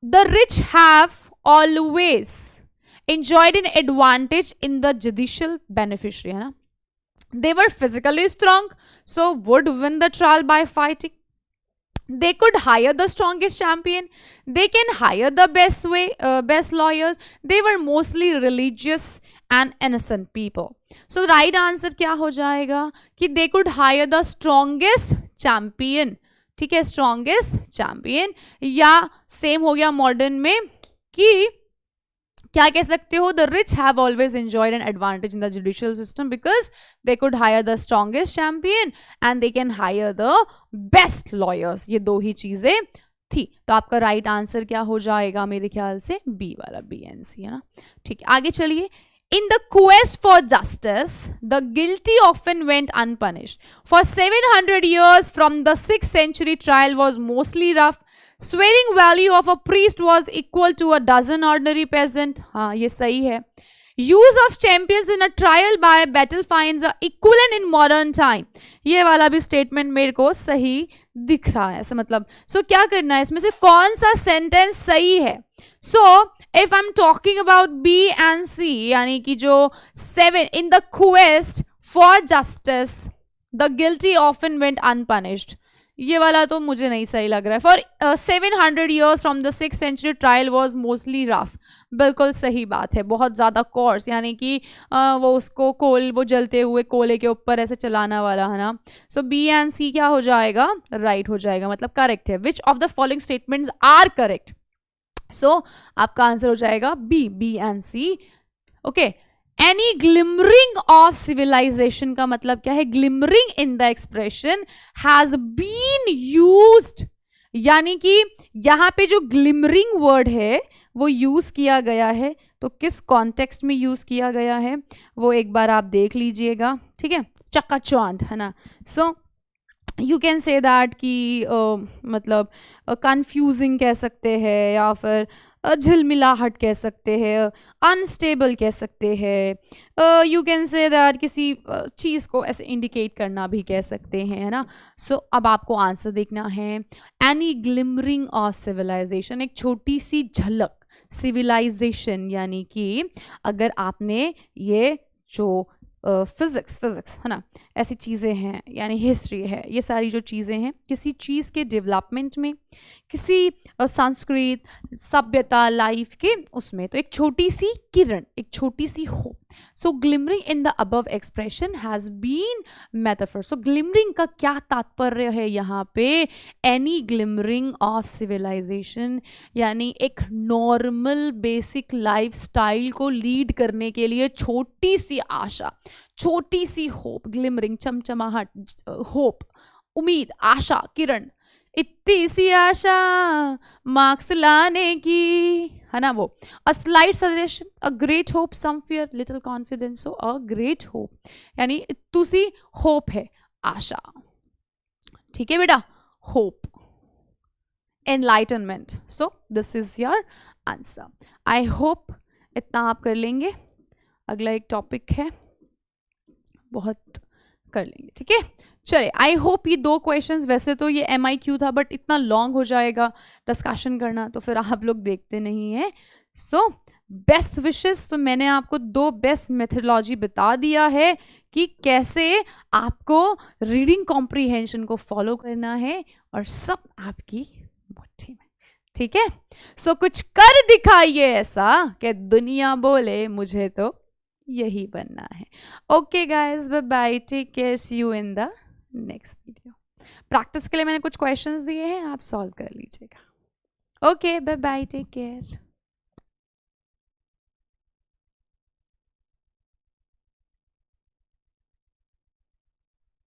A: The rich have always enjoyed an advantage in the judicial beneficiary, है ना. They were physically strong, so would win the trial by fighting. They could hire the strongest champion. They can hire the best lawyers. They were mostly religious and innocent people. So right answer क्या हो जाएगा कि they could hire the strongest champion. ठीक है, strongest champion. या same हो गया modern में कि क्या कह सकते हो? The rich have always enjoyed an advantage in the judicial system because they could hire the strongest champion and they can hire the best lawyers. ये दो ही चीजें थी. तो आपका राइट आंसर क्या हो जाएगा मेरे ख्याल से? बी वाला, बी एंड सी, है ना. ठीक है, आगे चलिए. In the quest for justice, the guilty often went unpunished. For 700 years from the 6th century, trial was mostly rough. Swearing value of a priest was equal to a dozen ordinary peasant. हाँ, ये सही है. Use of champions in a trial by battle finds are equivalent in modern time. ये वाला भी स्टेटमेंट मेरे को सही दिख रहा है. ऐसा मतलब सो क्या करना है, इसमें से कौन सा सेंटेंस सही है? So if I am talking about B and C, यानी कि जो 7 in the quest for justice, the guilty often went unpunished. ये वाला तो मुझे नहीं सही लग रहा है. For 700 years from the 6th century trial was mostly rough. बिल्कुल सही बात है, बहुत ज़्यादा कोर्स, यानी कि वो उसको वो जलते हुए कोयले के ऊपर ऐसे चलाना वाला, है ना. सो बी एंड सी क्या हो जाएगा? राइट हो जाएगा, मतलब करेक्ट है. Which of the following statements are correct? So आपका आंसर हो जाएगा B, B and C. Okay. Any glimmering of civilisation का मतलब क्या है? Glimmering in the expression has been used, यानी कि यहाँ पे जो ग्लिमरिंग वर्ड है वो यूज किया गया है. तो किस कॉन्टेक्स्ट में यूज किया गया है वो एक बार आप देख लीजिएगा. ठीक है, चकाचौंध, है ना. So you can say that कि मतलब कंफ्यूजिंग कह सकते हैं, या फिर झिलमिलाहट कह सकते हैं, अनस्टेबल कह सकते हैं, यू कैन से दैट किसी चीज़ को ऐसे इंडिकेट करना भी कह सकते हैं, है ना। सो अब आपको आंसर देखना है। एनी ग्लिमरिंग ऑफ सिविलाइजेशन, एक छोटी सी झलक सिविलाइजेशन, यानी कि अगर आपने ये जो फिज़िक्स है ना, ऐसी चीज़ें हैं, यानी हिस्ट्री है, ये सारी जो चीज़ें हैं किसी चीज़ के डेवलपमेंट में, किसी संस्कृत सभ्यता लाइफ के उसमें, तो एक छोटी सी किरण, एक छोटी सी hope. So glimmering in the above expression has been metaphor. So glimmering का क्या तात्पर्य है यहाँ पे? एनी ग्लिमरिंग ऑफ सिविलाइजेशन, यानी एक नॉर्मल बेसिक लाइफ स्टाइल को लीड करने के लिए छोटी सी आशा, छोटी सी होप, ग्लिमरिंग चमचमाहट, होप, उम्मीद, आशा, किरण, इतनी सी आशा मार्क्स लाने की, है ना वो। A slight suggestion, a great hope, some fear, little confidence. So a great hope यानी इतनी सी होप है, आशा, ठीक है बेटा, hope, enlightenment. So this is your answer. I hope इतना आप कर लेंगे। अगला एक टॉपिक है, बहुत कर लेंगे, ठीक है। चलिए, आई होप ये 2 क्वेश्चंस, वैसे तो ये MIQ था बट इतना लॉन्ग हो जाएगा डिस्कशन करना, तो फिर आप लोग देखते नहीं हैं। सो बेस्ट विशेस, तो मैंने आपको 2 बेस्ट मेथडोलॉजी बता दिया है कि कैसे आपको रीडिंग कॉम्प्रीहेंशन को फॉलो करना है, और सब आपकी मुट्ठी में, ठीक है। सो कुछ कर दिखाइए ऐसा कि दुनिया बोले मुझे तो यही बनना है। Okay guys, bye bye, take care, see you in the next video. Practice के लिए मैंने कुछ क्वेश्चंस दिए हैं, आप सॉल्व कर लीजिएगा। Okay, bye bye, take care.